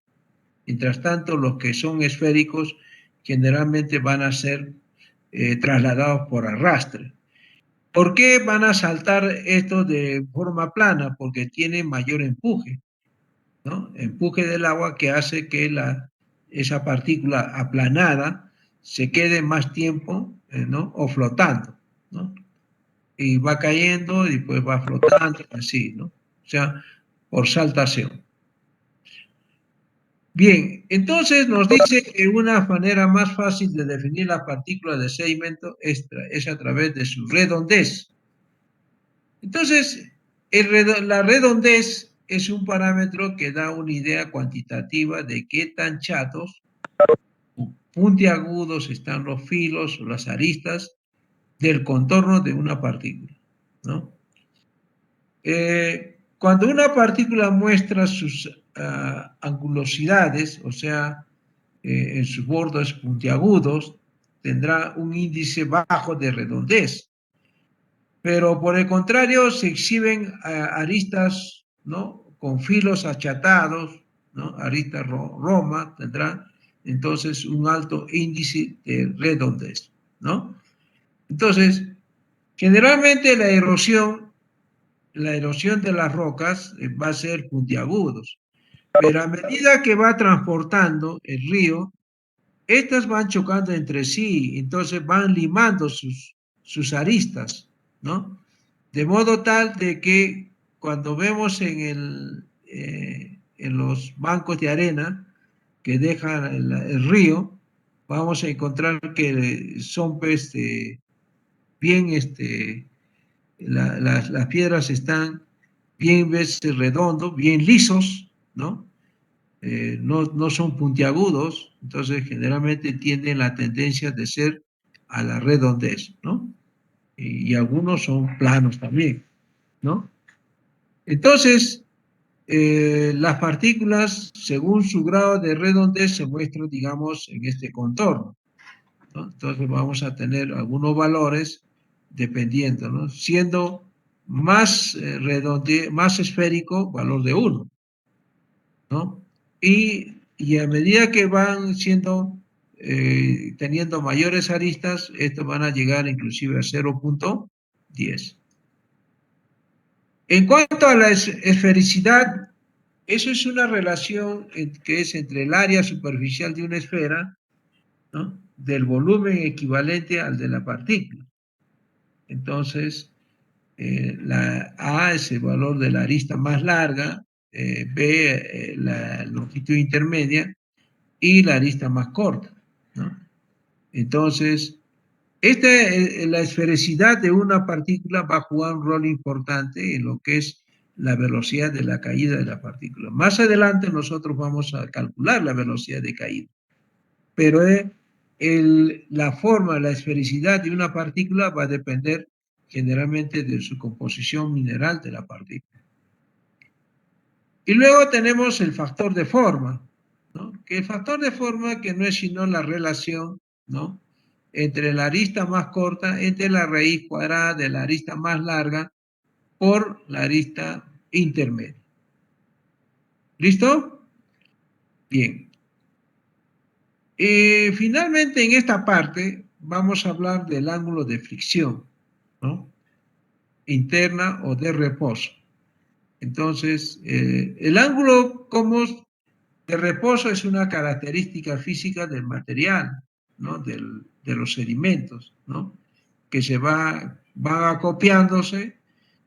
Mientras tanto, los que son esféricos generalmente van a ser trasladados por arrastre. ¿Por qué van a saltar estos de forma plana? Porque tienen mayor empuje, ¿no? Empuje del agua que hace que esa partícula aplanada se quede más tiempo, ¿no? O flotando, ¿no? Y va cayendo y después va flotando, así, ¿no? O sea, por saltación. Bien, entonces nos dice que una manera más fácil de definir la partícula de sedimento es a través de su redondez. Entonces, la redondez es un parámetro que da una idea cuantitativa de qué tan chatos o puntiagudos están los filos o las aristas del contorno de una partícula, ¿no? cuando una partícula muestra sus angulosidades, o sea, en sus bordes puntiagudos, tendrá un índice bajo de redondez. Pero por el contrario, se exhiben aristas, ¿no?, con filos achatados, ¿no?, aristas Roma, tendrá entonces un alto índice de redondez, ¿no? Entonces, generalmente la erosión de las rocas va a ser puntiagudos, pero a medida que va transportando el río, estas van chocando entre sí, entonces van limando sus aristas, ¿no? De modo tal de que cuando vemos en los bancos de arena que dejan el río, vamos a encontrar que son pues, bien, las piedras están bien redondos, bien lisos, ¿no? No son puntiagudos, entonces generalmente tienen la tendencia de ser a la redondez, ¿no? Y algunos son planos también, ¿no? Entonces, las partículas, según su grado de redondez, se muestran, digamos, en este contorno, ¿no? Entonces vamos a tener algunos valores dependiendo, ¿no? Siendo más más esférico, valor de 1, ¿no? Y a medida que van siendo, teniendo mayores aristas, estos van a llegar inclusive a 0.10. En cuanto a la esfericidad, eso es una relación que es entre el área superficial de una esfera, ¿no?, del volumen equivalente al de la partícula. Entonces, la A es el valor de la arista más larga, B la longitud intermedia y la arista más corta, ¿no? Entonces, la esfericidad de una partícula va a jugar un rol importante en lo que es la velocidad de la caída de la partícula. Más adelante nosotros vamos a calcular la velocidad de caída, pero la forma, la esfericidad de una partícula va a depender generalmente de su composición mineral de la partícula. Y luego tenemos el factor de forma, ¿no? Que el factor de forma que no es sino la relación, ¿no?, entre la arista más corta, entre la raíz cuadrada de la arista más larga por la arista intermedia. ¿Listo? Bien. Finalmente, en esta parte vamos a hablar del ángulo de fricción, ¿no?, interna o de reposo. Entonces, el ángulo de reposo es una característica física del material, ¿no?, de los sedimentos, ¿no?, que van acopiándose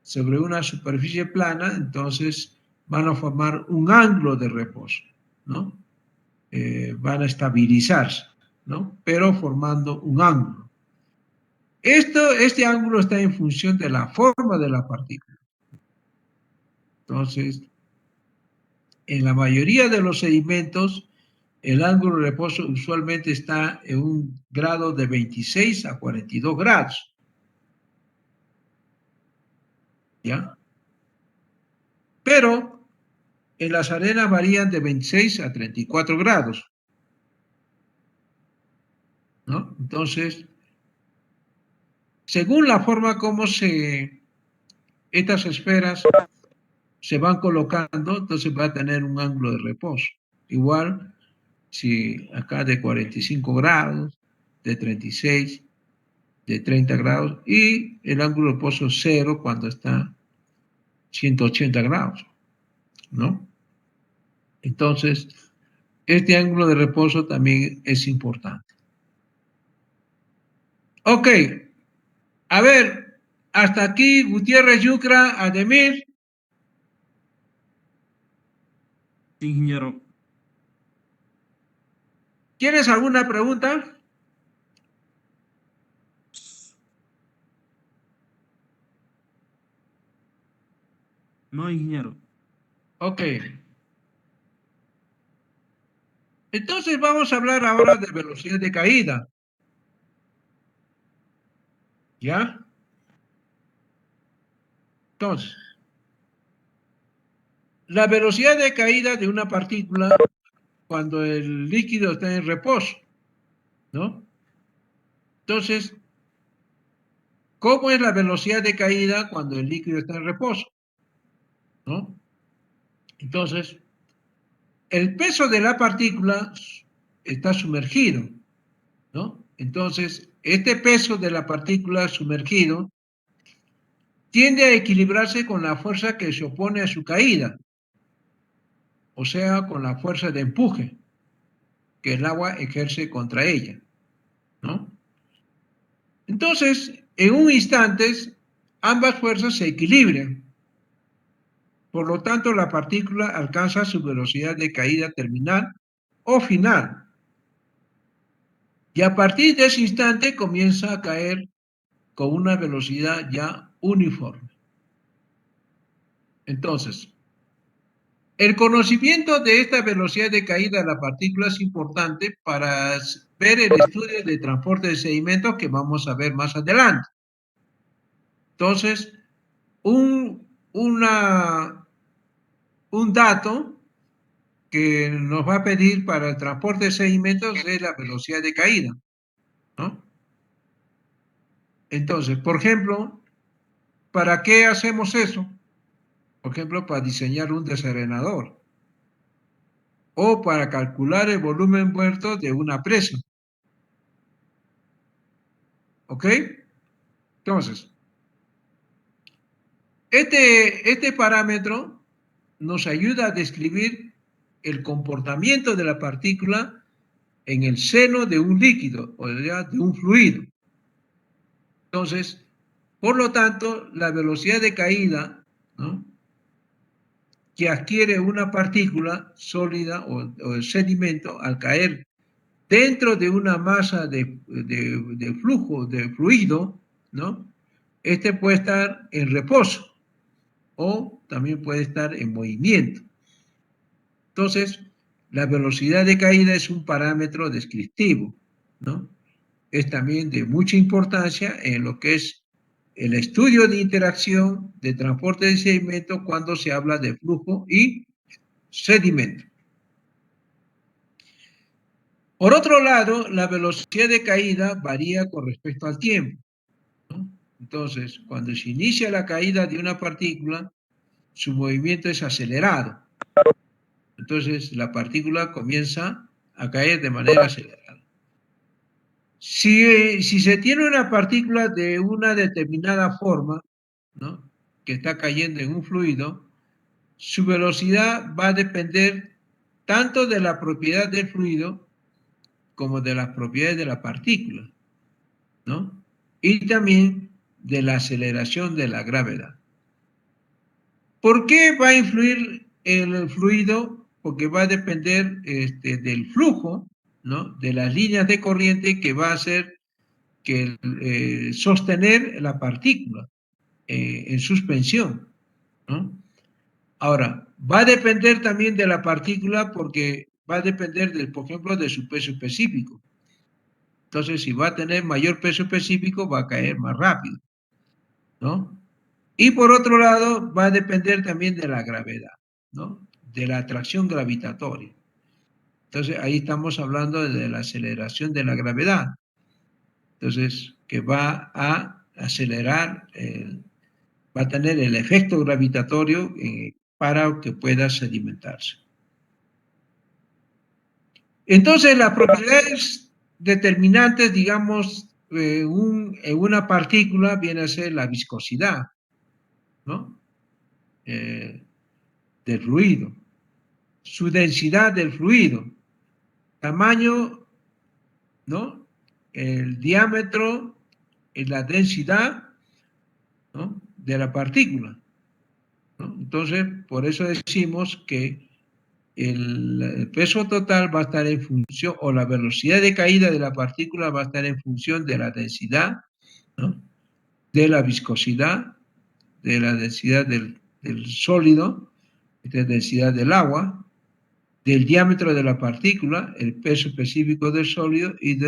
sobre una superficie plana, entonces van a formar un ángulo de reposo, ¿no? Van a estabilizarse, ¿no?, pero formando un ángulo. Este ángulo está en función de la forma de la partícula. Entonces, en la mayoría de los sedimentos, el ángulo de reposo usualmente está en un grado de 26 a 42 grados. ¿Ya? Pero en las arenas varían de 26 a 34 grados, ¿no? Entonces, según la forma como estas esferas se van colocando, entonces va a tener un ángulo de reposo. Igual, si acá de 45 grados, de 36, de 30 grados, y el ángulo de reposo 0 cuando está 180 grados, ¿no? Entonces, este ángulo de reposo también es importante. Ok, a ver, hasta aquí Gutiérrez, Yucra, Ademir. Sí, ingeniero. ¿Tienes alguna pregunta? No, ingeniero. Ok. Entonces vamos a hablar ahora de velocidad de caída. ¿Ya? Entonces, la velocidad de caída de una partícula cuando el líquido está en reposo, ¿no? Entonces, ¿cómo es la velocidad de caída cuando el líquido está en reposo? ¿No? Entonces, el peso de la partícula está sumergido, ¿no? Entonces, este peso de la partícula sumergido tiende a equilibrarse con la fuerza que se opone a su caída, o sea, con la fuerza de empuje que el agua ejerce contra ella, ¿no? Entonces, en un instante, ambas fuerzas se equilibran. Por lo tanto, la partícula alcanza su velocidad de caída terminal o final. Y a partir de ese instante comienza a caer con una velocidad ya uniforme. Entonces, el conocimiento de esta velocidad de caída de la partícula es importante para ver el estudio de transporte de sedimentos que vamos a ver más adelante. Entonces, un dato que nos va a pedir para el transporte de sedimentos es la velocidad de caída, ¿no? Entonces, por ejemplo, ¿para qué hacemos eso? Por ejemplo, para diseñar un desarenador o para calcular el volumen muerto de una presa. ¿Ok? Entonces, este parámetro nos ayuda a describir el comportamiento de la partícula en el seno de un líquido, o sea, de un fluido. Entonces, por lo tanto, la velocidad de caída, ¿no?, que adquiere una partícula sólida o sedimento al caer dentro de una masa de flujo, de fluido, ¿no?, este puede estar en reposo o también puede estar en movimiento. Entonces, la velocidad de caída es un parámetro descriptivo, ¿no? Es también de mucha importancia en lo que es el estudio de interacción de transporte de sedimento cuando se habla de flujo y sedimento. Por otro lado, la velocidad de caída varía con respecto al tiempo, ¿no? Entonces, cuando se inicia la caída de una partícula, su movimiento es acelerado. Entonces, la partícula comienza a caer de manera acelerada. Si se tiene una partícula de una determinada forma, ¿no?, que está cayendo en un fluido, su velocidad va a depender tanto de la propiedad del fluido como de las propiedades de la partícula, ¿no? Y también de la aceleración de la gravedad. ¿Por qué va a influir el fluido? Porque va a depender del flujo, ¿no?, de las líneas de corriente que va a hacer que sostener la partícula en suspensión, ¿no? Ahora, va a depender también de la partícula porque va a depender, por ejemplo, de su peso específico. Entonces, si va a tener mayor peso específico, va a caer más rápido, ¿no? Y por otro lado, va a depender también de la gravedad, ¿no?, de la atracción gravitatoria. Entonces, ahí estamos hablando de la aceleración de la gravedad. Entonces, que va a acelerar, va a tener el efecto gravitatorio para que pueda sedimentarse. Entonces, las propiedades determinantes, digamos, en una partícula viene a ser la viscosidad, ¿no?, del fluido, su densidad del fluido, tamaño, ¿no?, el diámetro y la densidad, ¿no?, de la partícula, ¿no? Entonces, por eso decimos que el peso total va a estar en función, o la velocidad de caída de la partícula va a estar en función de la densidad, ¿no?, de la viscosidad, de la densidad del sólido, de la densidad del agua, del diámetro de la partícula, el peso específico del sólido y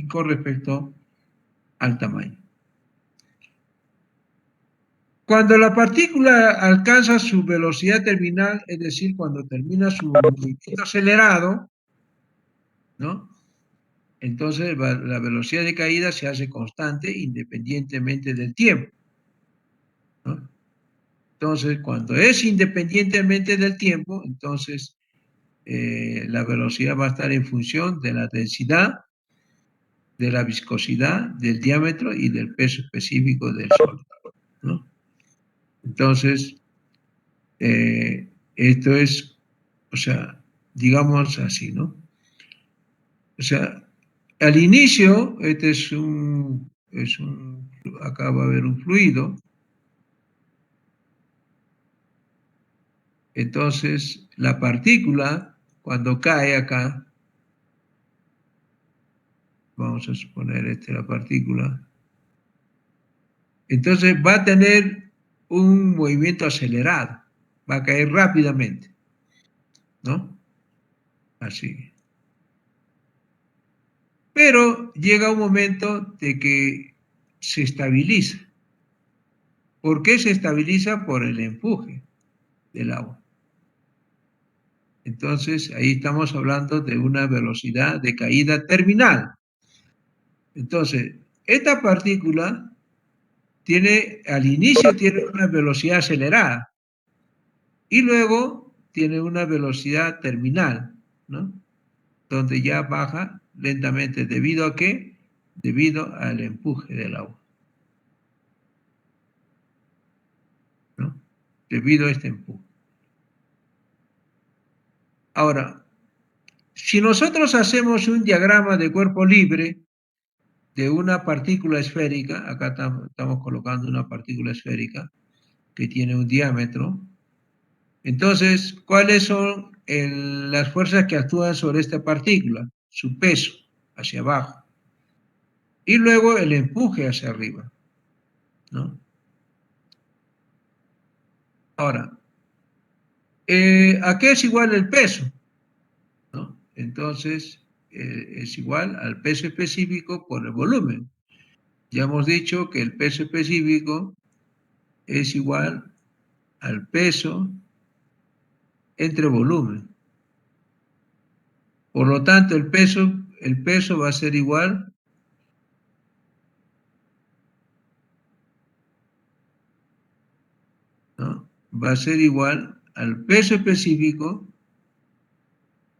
con respecto al tamaño. Cuando la partícula alcanza su velocidad terminal, es decir, cuando termina su movimiento acelerado, ¿no? Entonces la velocidad de caída se hace constante independientemente del tiempo, ¿no? Entonces, cuando es independientemente del tiempo, entonces la velocidad va a estar en función de la densidad, de la viscosidad, del diámetro y del peso específico del sólido, ¿no? Entonces, esto es, o sea, digamos así, ¿no? O sea, al inicio, este acá va a haber un fluido. Entonces, la partícula, cuando cae acá, vamos a suponer la partícula, entonces va a tener un movimiento acelerado, va a caer rápidamente, ¿no? Así. Pero llega un momento de que se estabiliza. ¿Por qué se estabiliza? Por el empuje del agua. Entonces, ahí estamos hablando de una velocidad de caída terminal. Entonces, esta partícula al inicio tiene una velocidad acelerada y luego tiene una velocidad terminal, ¿no? Donde ya baja lentamente. ¿Debido a qué? Debido al empuje del agua, ¿no? Debido a este empuje. Ahora, si nosotros hacemos un diagrama de cuerpo libre de una partícula esférica, acá estamos colocando una partícula esférica que tiene un diámetro, entonces, ¿cuáles son las fuerzas que actúan sobre esta partícula? Su peso hacia abajo y luego el empuje hacia arriba, ¿no? Ahora, ¿a qué es igual el peso? ¿No? Entonces, es igual al peso específico por el volumen. Ya hemos dicho que el peso específico es igual al peso entre volumen. Por lo tanto, el peso va a ser igual ¿no? Va a ser igual al peso específico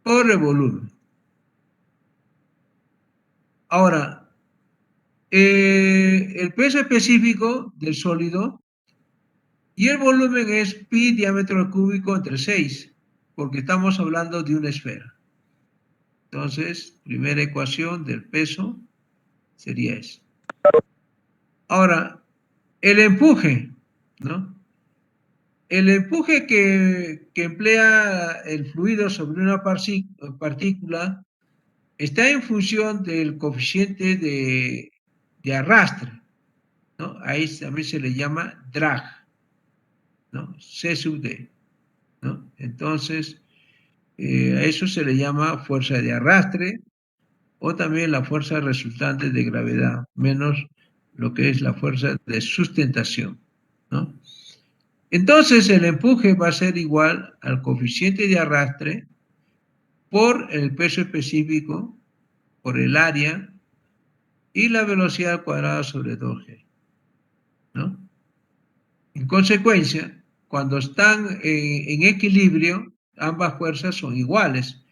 por el volumen. Ahora, el peso específico del sólido y el volumen es pi diámetro cúbico entre 6, porque estamos hablando de una esfera. Entonces, primera ecuación del peso sería esa. Ahora, el empuje, ¿no? El empuje que emplea el fluido sobre una partícula está en función del coeficiente de arrastre, ¿no? Ahí también se le llama drag, ¿no? C sub D, ¿no? Entonces, a eso se le llama fuerza de arrastre o también la fuerza resultante de gravedad, menos lo que es la fuerza de sustentación, ¿no? Entonces, el empuje va a ser igual al coeficiente de arrastre por el peso específico, por el área y la velocidad al cuadrado sobre 2G, ¿no? En consecuencia, cuando están en equilibrio, ambas fuerzas son iguales.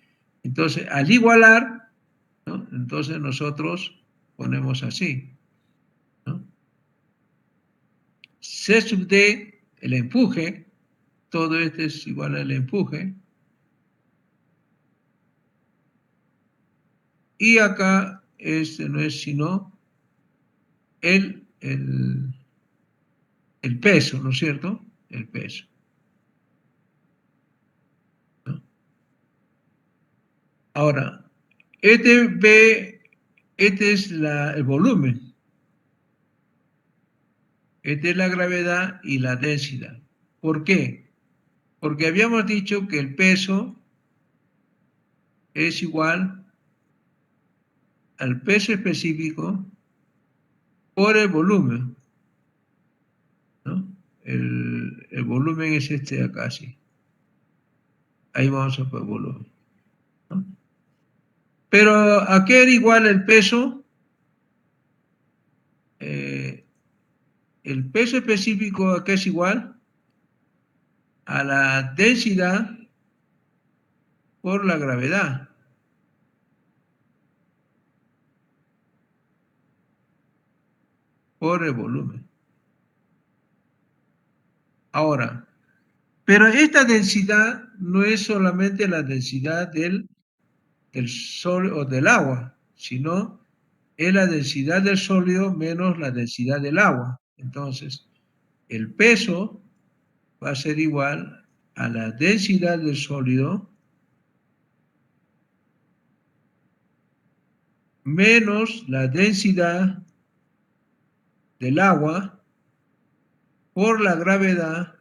Entonces, al igualar, ¿no? Entonces nosotros ponemos así, ¿no? C sub D, el empuje, todo esto es igual al empuje. Y acá este no es sino el peso, ¿no es cierto? El peso, ¿no? Ahora, este es el volumen. Esta es la gravedad y la densidad. ¿Por qué? Porque habíamos dicho que el peso es igual al peso específico por el volumen, ¿no? el volumen es este de acá, sí. Ahí vamos a poner volumen, ¿no? Pero, ¿a qué era igual el peso? El peso específico, ¿a qué es igual? A la densidad por la gravedad. Por el volumen. Ahora, pero esta densidad no es solamente la densidad del sólido o del agua, sino es la densidad del sólido menos la densidad del agua. Entonces, el peso va a ser igual a la densidad del sólido menos la densidad del agua por la gravedad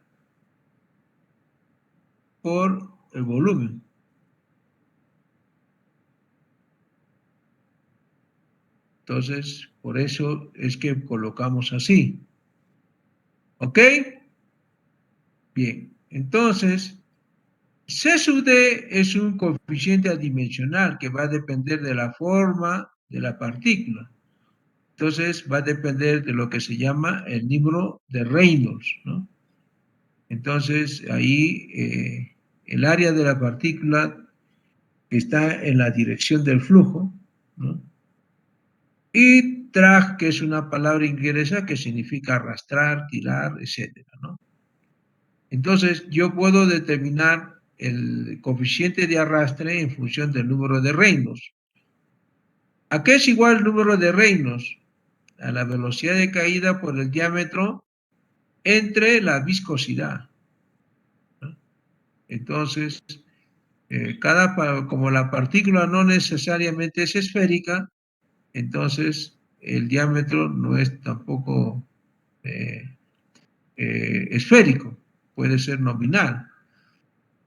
por el volumen. Entonces, por eso es que colocamos así. ¿Ok? Bien, entonces, C sub D es un coeficiente adimensional que va a depender de la forma de la partícula. Entonces, va a depender de lo que se llama el número de Reynolds, ¿no? Entonces, ahí el área de la partícula está en la dirección del flujo, ¿no? Y drag, que es una palabra inglesa que significa arrastrar, tirar, etcétera, ¿no? Entonces, yo puedo determinar el coeficiente de arrastre en función del número de Reynolds. ¿A qué es igual el número de Reynolds? A la velocidad de caída por el diámetro entre la viscosidad, ¿no? Entonces, como la partícula no necesariamente es esférica, entonces el diámetro no es tampoco esférico, puede ser nominal.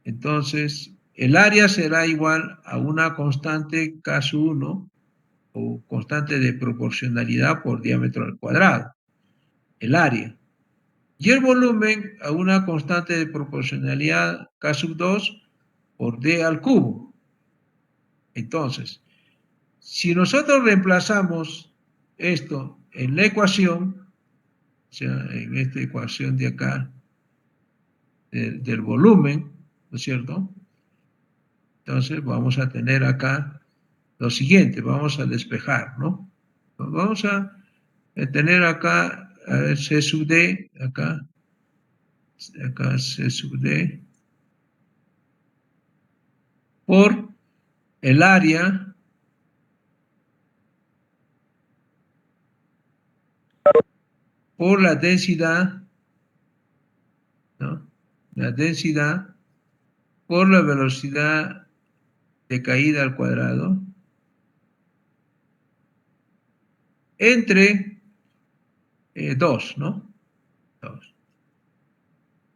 Entonces, el área será igual a una constante K sub 1 o constante de proporcionalidad por diámetro al cuadrado, el área. Y el volumen a una constante de proporcionalidad K sub 2 por D al cubo. Entonces, si nosotros reemplazamos esto en la ecuación, o sea, en esta ecuación de acá, del volumen, ¿no es cierto? Entonces vamos a tener acá lo siguiente, vamos a despejar, ¿no? Vamos a tener acá, a ver, C sub D, acá C sub D, por el área por la densidad, ¿no? La densidad por la velocidad de caída al cuadrado entre 2, ¿no? 2.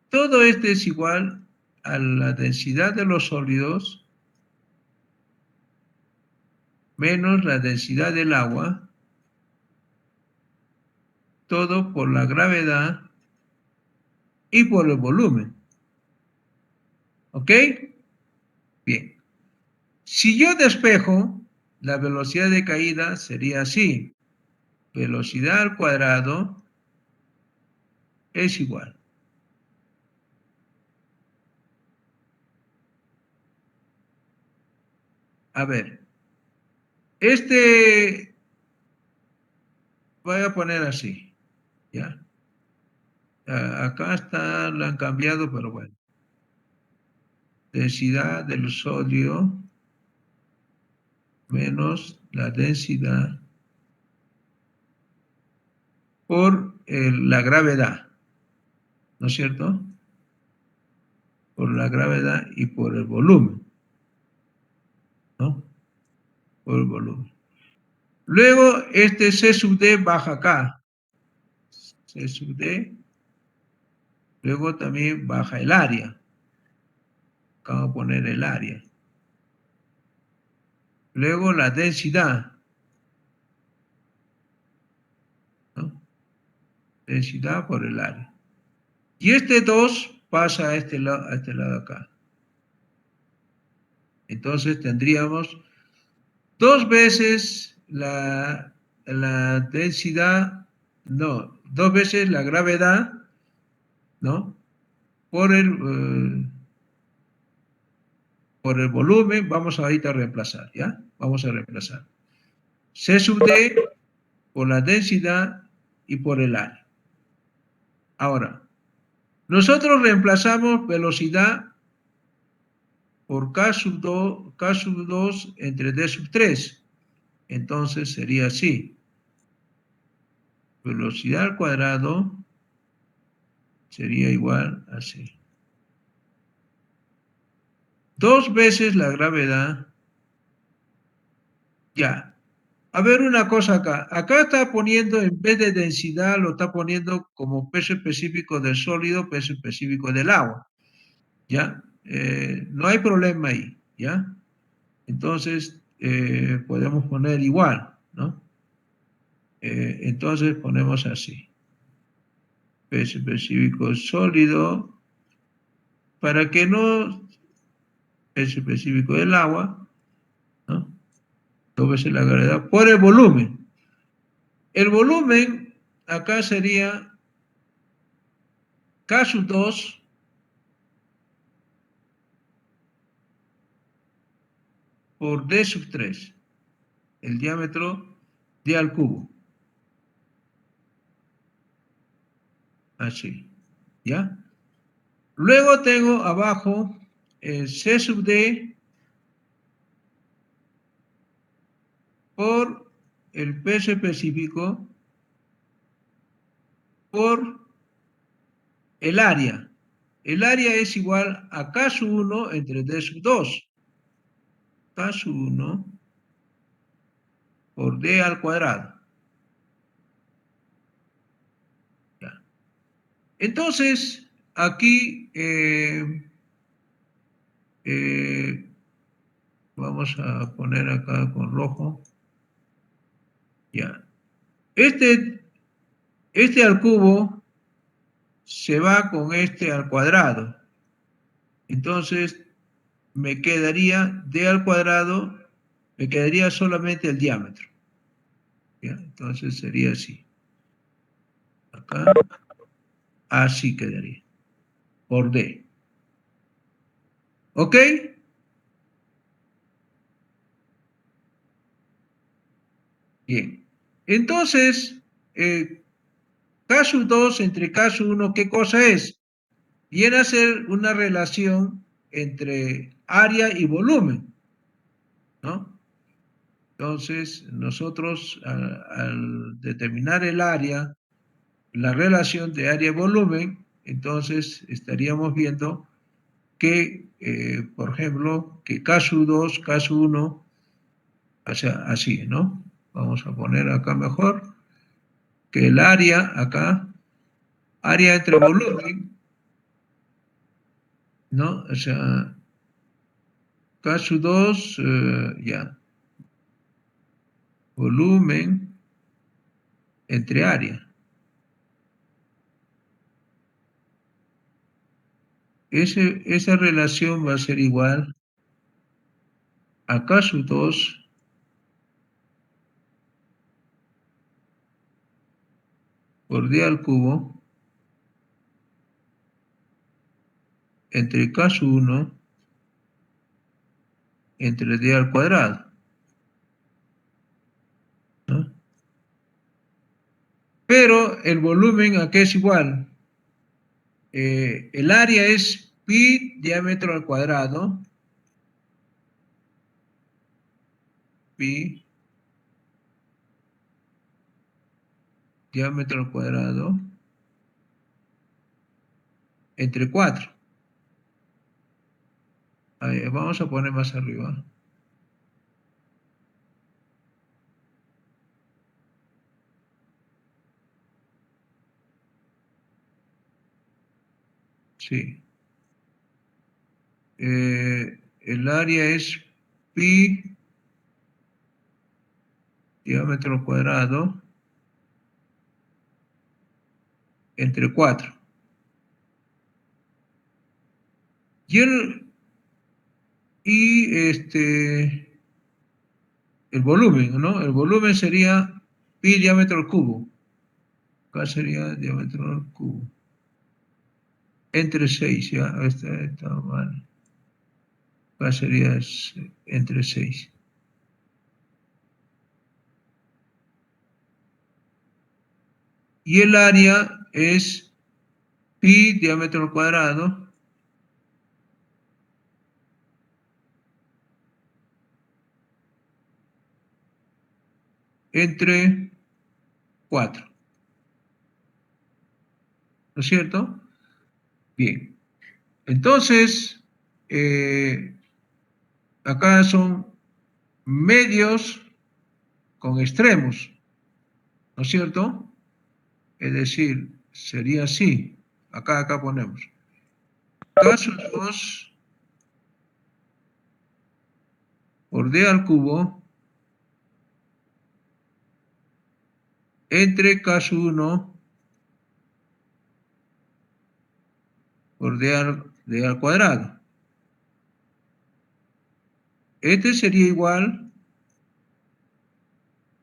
Todo esto es igual a la densidad de los sólidos menos la densidad del agua, todo por la gravedad y por el volumen. ¿Ok? Bien. Si yo despejo, la velocidad de caída sería así. Velocidad al cuadrado es igual. A ver, voy a poner así, ¿ya? Acá está, lo han cambiado, pero bueno. Densidad del sodio menos la densidad por la gravedad, ¿no es cierto? Por la gravedad y por el volumen, ¿no? Por el volumen. Luego, este C sub D baja acá. C sub D. Luego también baja el área. Acá vamos a poner el área. Luego la densidad, ¿no? Densidad por el área. Y este 2 pasa a este lado acá. Entonces tendríamos 2 veces la densidad, no, 2 veces la gravedad, ¿no? Por el volumen, vamos ahorita a reemplazar, ¿ya? Vamos a reemplazar. C sub D por la densidad y por el área. Ahora, nosotros reemplazamos velocidad por K sub 2 entre D sub 3. Entonces sería así. Velocidad al cuadrado sería igual así. 2 veces la gravedad. Ya. A ver una cosa acá. Acá está poniendo, en vez de densidad, lo está poniendo como peso específico del sólido, peso específico del agua. ¿Ya? No hay problema ahí. ¿Ya? Entonces, podemos poner igual, ¿no? Entonces ponemos así. Peso específico sólido, para que no, peso específico del agua, ¿no? 2 veces la gravedad por el volumen. El volumen acá sería K sub 2 por D sub 3, el diámetro D al cubo. Así, ¿ya? Luego tengo abajo C sub D por el peso específico por el área. El área es igual a K sub 1 entre D sub 2. K sub 1 por D al cuadrado. Ya. Entonces, aquí vamos a poner acá con rojo. Ya. Este al cubo se va con este al cuadrado. Entonces, me quedaría D al cuadrado, me quedaría solamente el diámetro. ¿Ya? Entonces sería así. Acá, así quedaría. Por D. ¿Ok? Bien. Entonces, K sub 2 entre K sub 1, ¿qué cosa es? Viene a ser una relación entre área y volumen, ¿no? Entonces, nosotros al determinar el área, la relación de área y volumen, entonces estaríamos viendo que, por ejemplo, que K sub 2, K sub 1, o sea, así, ¿no? Vamos a poner acá mejor, que el área acá, área entre volumen, ¿no? O sea, K sub 2, ya, volumen entre área. Esa relación va a ser igual a K sub 2 por D al cubo entre K sub 1 entre D al cuadrado, ¿no? Pero el volumen aquí es igual. El área es pi diámetro al cuadrado, pi diámetro al cuadrado, entre 4. Ahí, vamos a poner más arriba. Sí. El área es pi diámetro al cuadrado entre 4. Y el volumen, ¿no? El volumen sería pi diámetro al cubo. Acá sería diámetro al cubo. Entre 6, ya, está mal. Acá sería entre 6. Y el área es pi diámetro al cuadrado entre 4. ¿No es cierto? Bien. Entonces, acá son medios con extremos, ¿no es cierto? Es decir, sería así. Acá ponemos. Caso 2 por d al cubo entre caso 1 por d al cuadrado. Este sería igual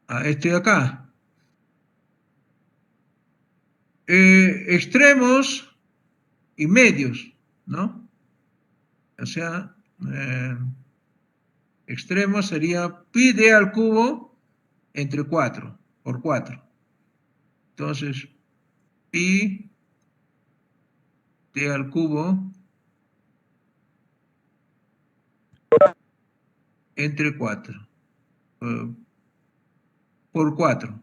a este de acá. Extremos y medios, ¿no? O sea, extremos sería pi d al cubo entre 4, por 4. Entonces, pi d al cubo entre 4, por 4.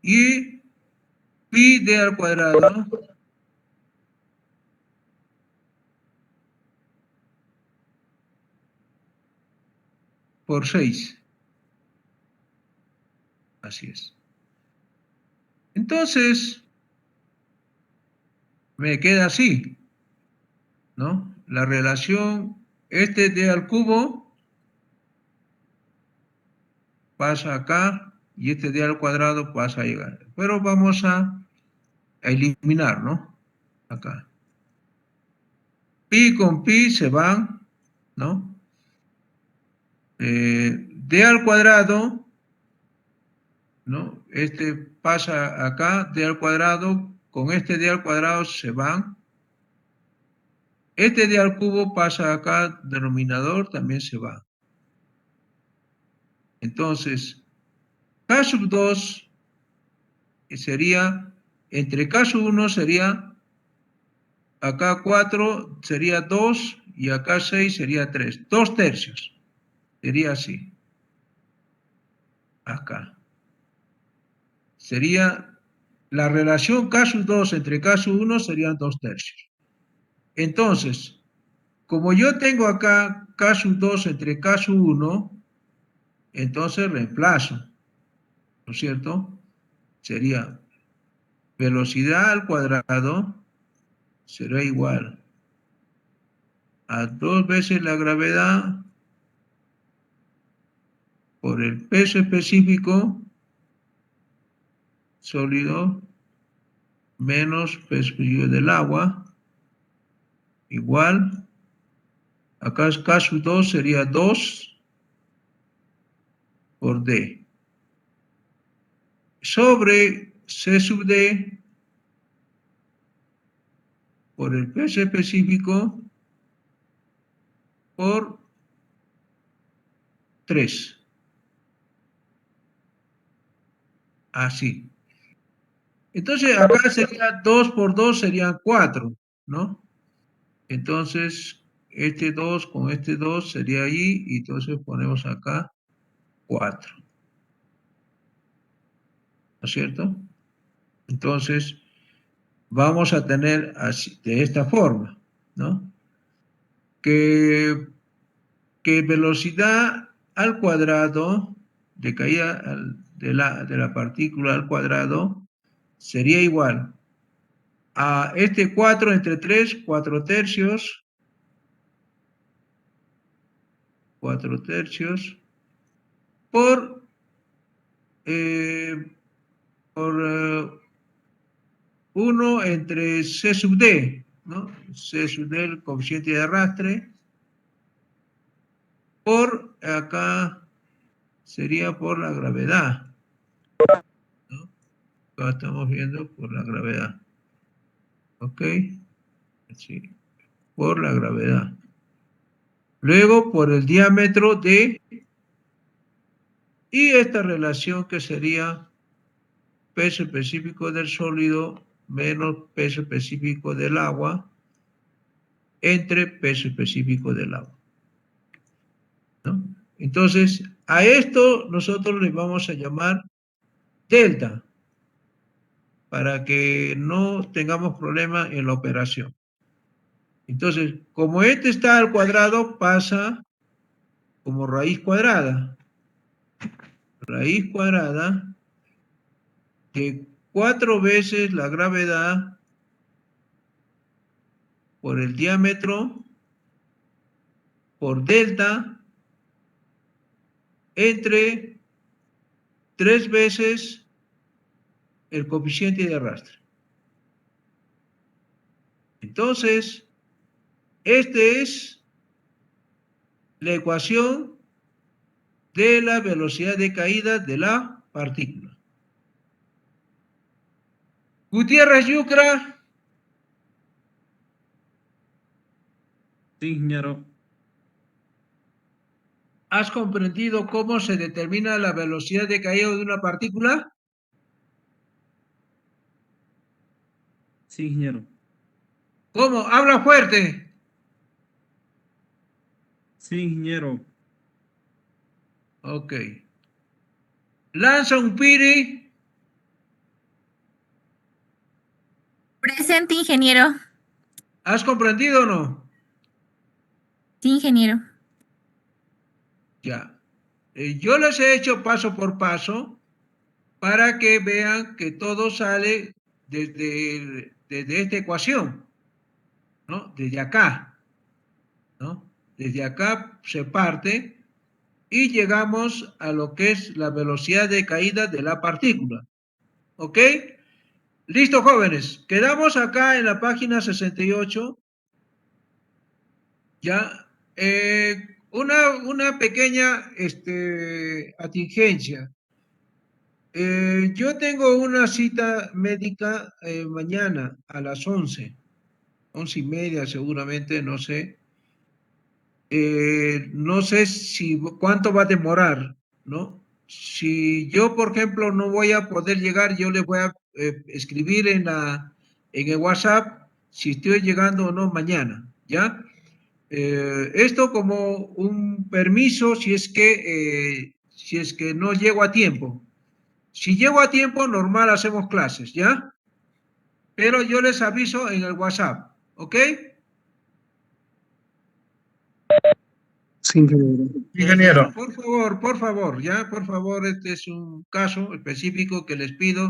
Y pi d al cuadrado por 6. Así es. Entonces, me queda así, ¿no? La relación, este d al cubo pasa acá y este d al cuadrado pasa a llegar. Pero vamos a eliminar, ¿no? Acá. Pi con pi se van, ¿no? D al cuadrado, ¿no? Este pasa acá, d al cuadrado, con este d al cuadrado se van. Este d al cubo pasa acá, denominador también se va. Entonces, K sub 2 sería, entre K sub 1 sería, acá 4 sería 2 y acá 6 sería 3. 2 tercios. Sería así. Acá. Sería la relación K sub 2 entre K sub 1 serían 2 tercios. Entonces, como yo tengo acá K sub 2 entre K sub 1, entonces reemplazo, ¿no es cierto? Sería velocidad al cuadrado será igual a 2 veces la gravedad por el peso específico sólido menos peso específico del agua igual, acá es K sub 2 sería 2 por D sobre C sub D por el peso específico por 3. Así. Entonces acá sería 2 por 2 serían 4, ¿no? Entonces este 2 con este 2 sería ahí y entonces ponemos acá 4. ¿No es cierto? Entonces vamos a tener así, de esta forma, ¿no? Que velocidad al cuadrado de caída de la partícula al cuadrado sería igual a este 4 entre 3, 4 tercios, 4 tercios, por 1 entre C sub D, ¿no? C sub D, el coeficiente de arrastre, por acá sería por la gravedad, ¿no? Acá estamos viendo por la gravedad. ¿Ok? Sí, por la gravedad. Luego por el diámetro de, y esta relación que sería peso específico del sólido menos peso específico del agua entre peso específico del agua, ¿no? Entonces, a esto nosotros le vamos a llamar delta, para que no tengamos problema en la operación. Entonces, como este está al cuadrado, pasa como raíz cuadrada. Raíz cuadrada de 4 veces la gravedad por el diámetro por delta entre 3 veces el coeficiente de arrastre. Entonces, esta es la ecuación de la velocidad de caída de la partícula. Gutiérrez Yucra, Sí, ingeniero. ¿has comprendido cómo se determina la velocidad de caída de una partícula? Sí, ingeniero. ¿Cómo? Habla fuerte. Sí, ingeniero. Ok. Lanza un piri. Presente, ingeniero. ¿Has comprendido o no? Sí, ingeniero. Ya. Yo les he hecho paso por paso para que vean que todo sale desde esta ecuación, ¿no? Desde acá, ¿no? Desde acá se parte y llegamos a lo que es la velocidad de caída de la partícula. ¿Ok? Listo, jóvenes. Quedamos acá en la página 68. Ya. Una pequeña atingencia. Yo tengo una cita médica mañana a las 11, 11:30 seguramente, no sé. No sé cuánto va a demorar, ¿no? Si yo, por ejemplo, no voy a poder llegar, yo les voy a escribir en el WhatsApp si estoy llegando o no mañana, ¿ya? Esto como un permiso si es que no llego a tiempo. Si llego a tiempo, normal hacemos clases, ¿ya? Pero yo les aviso en el WhatsApp, ¿ok? Sí, ingeniero. Ingeniero. Por favor, ¿ya? Por favor, este es un caso específico que les pido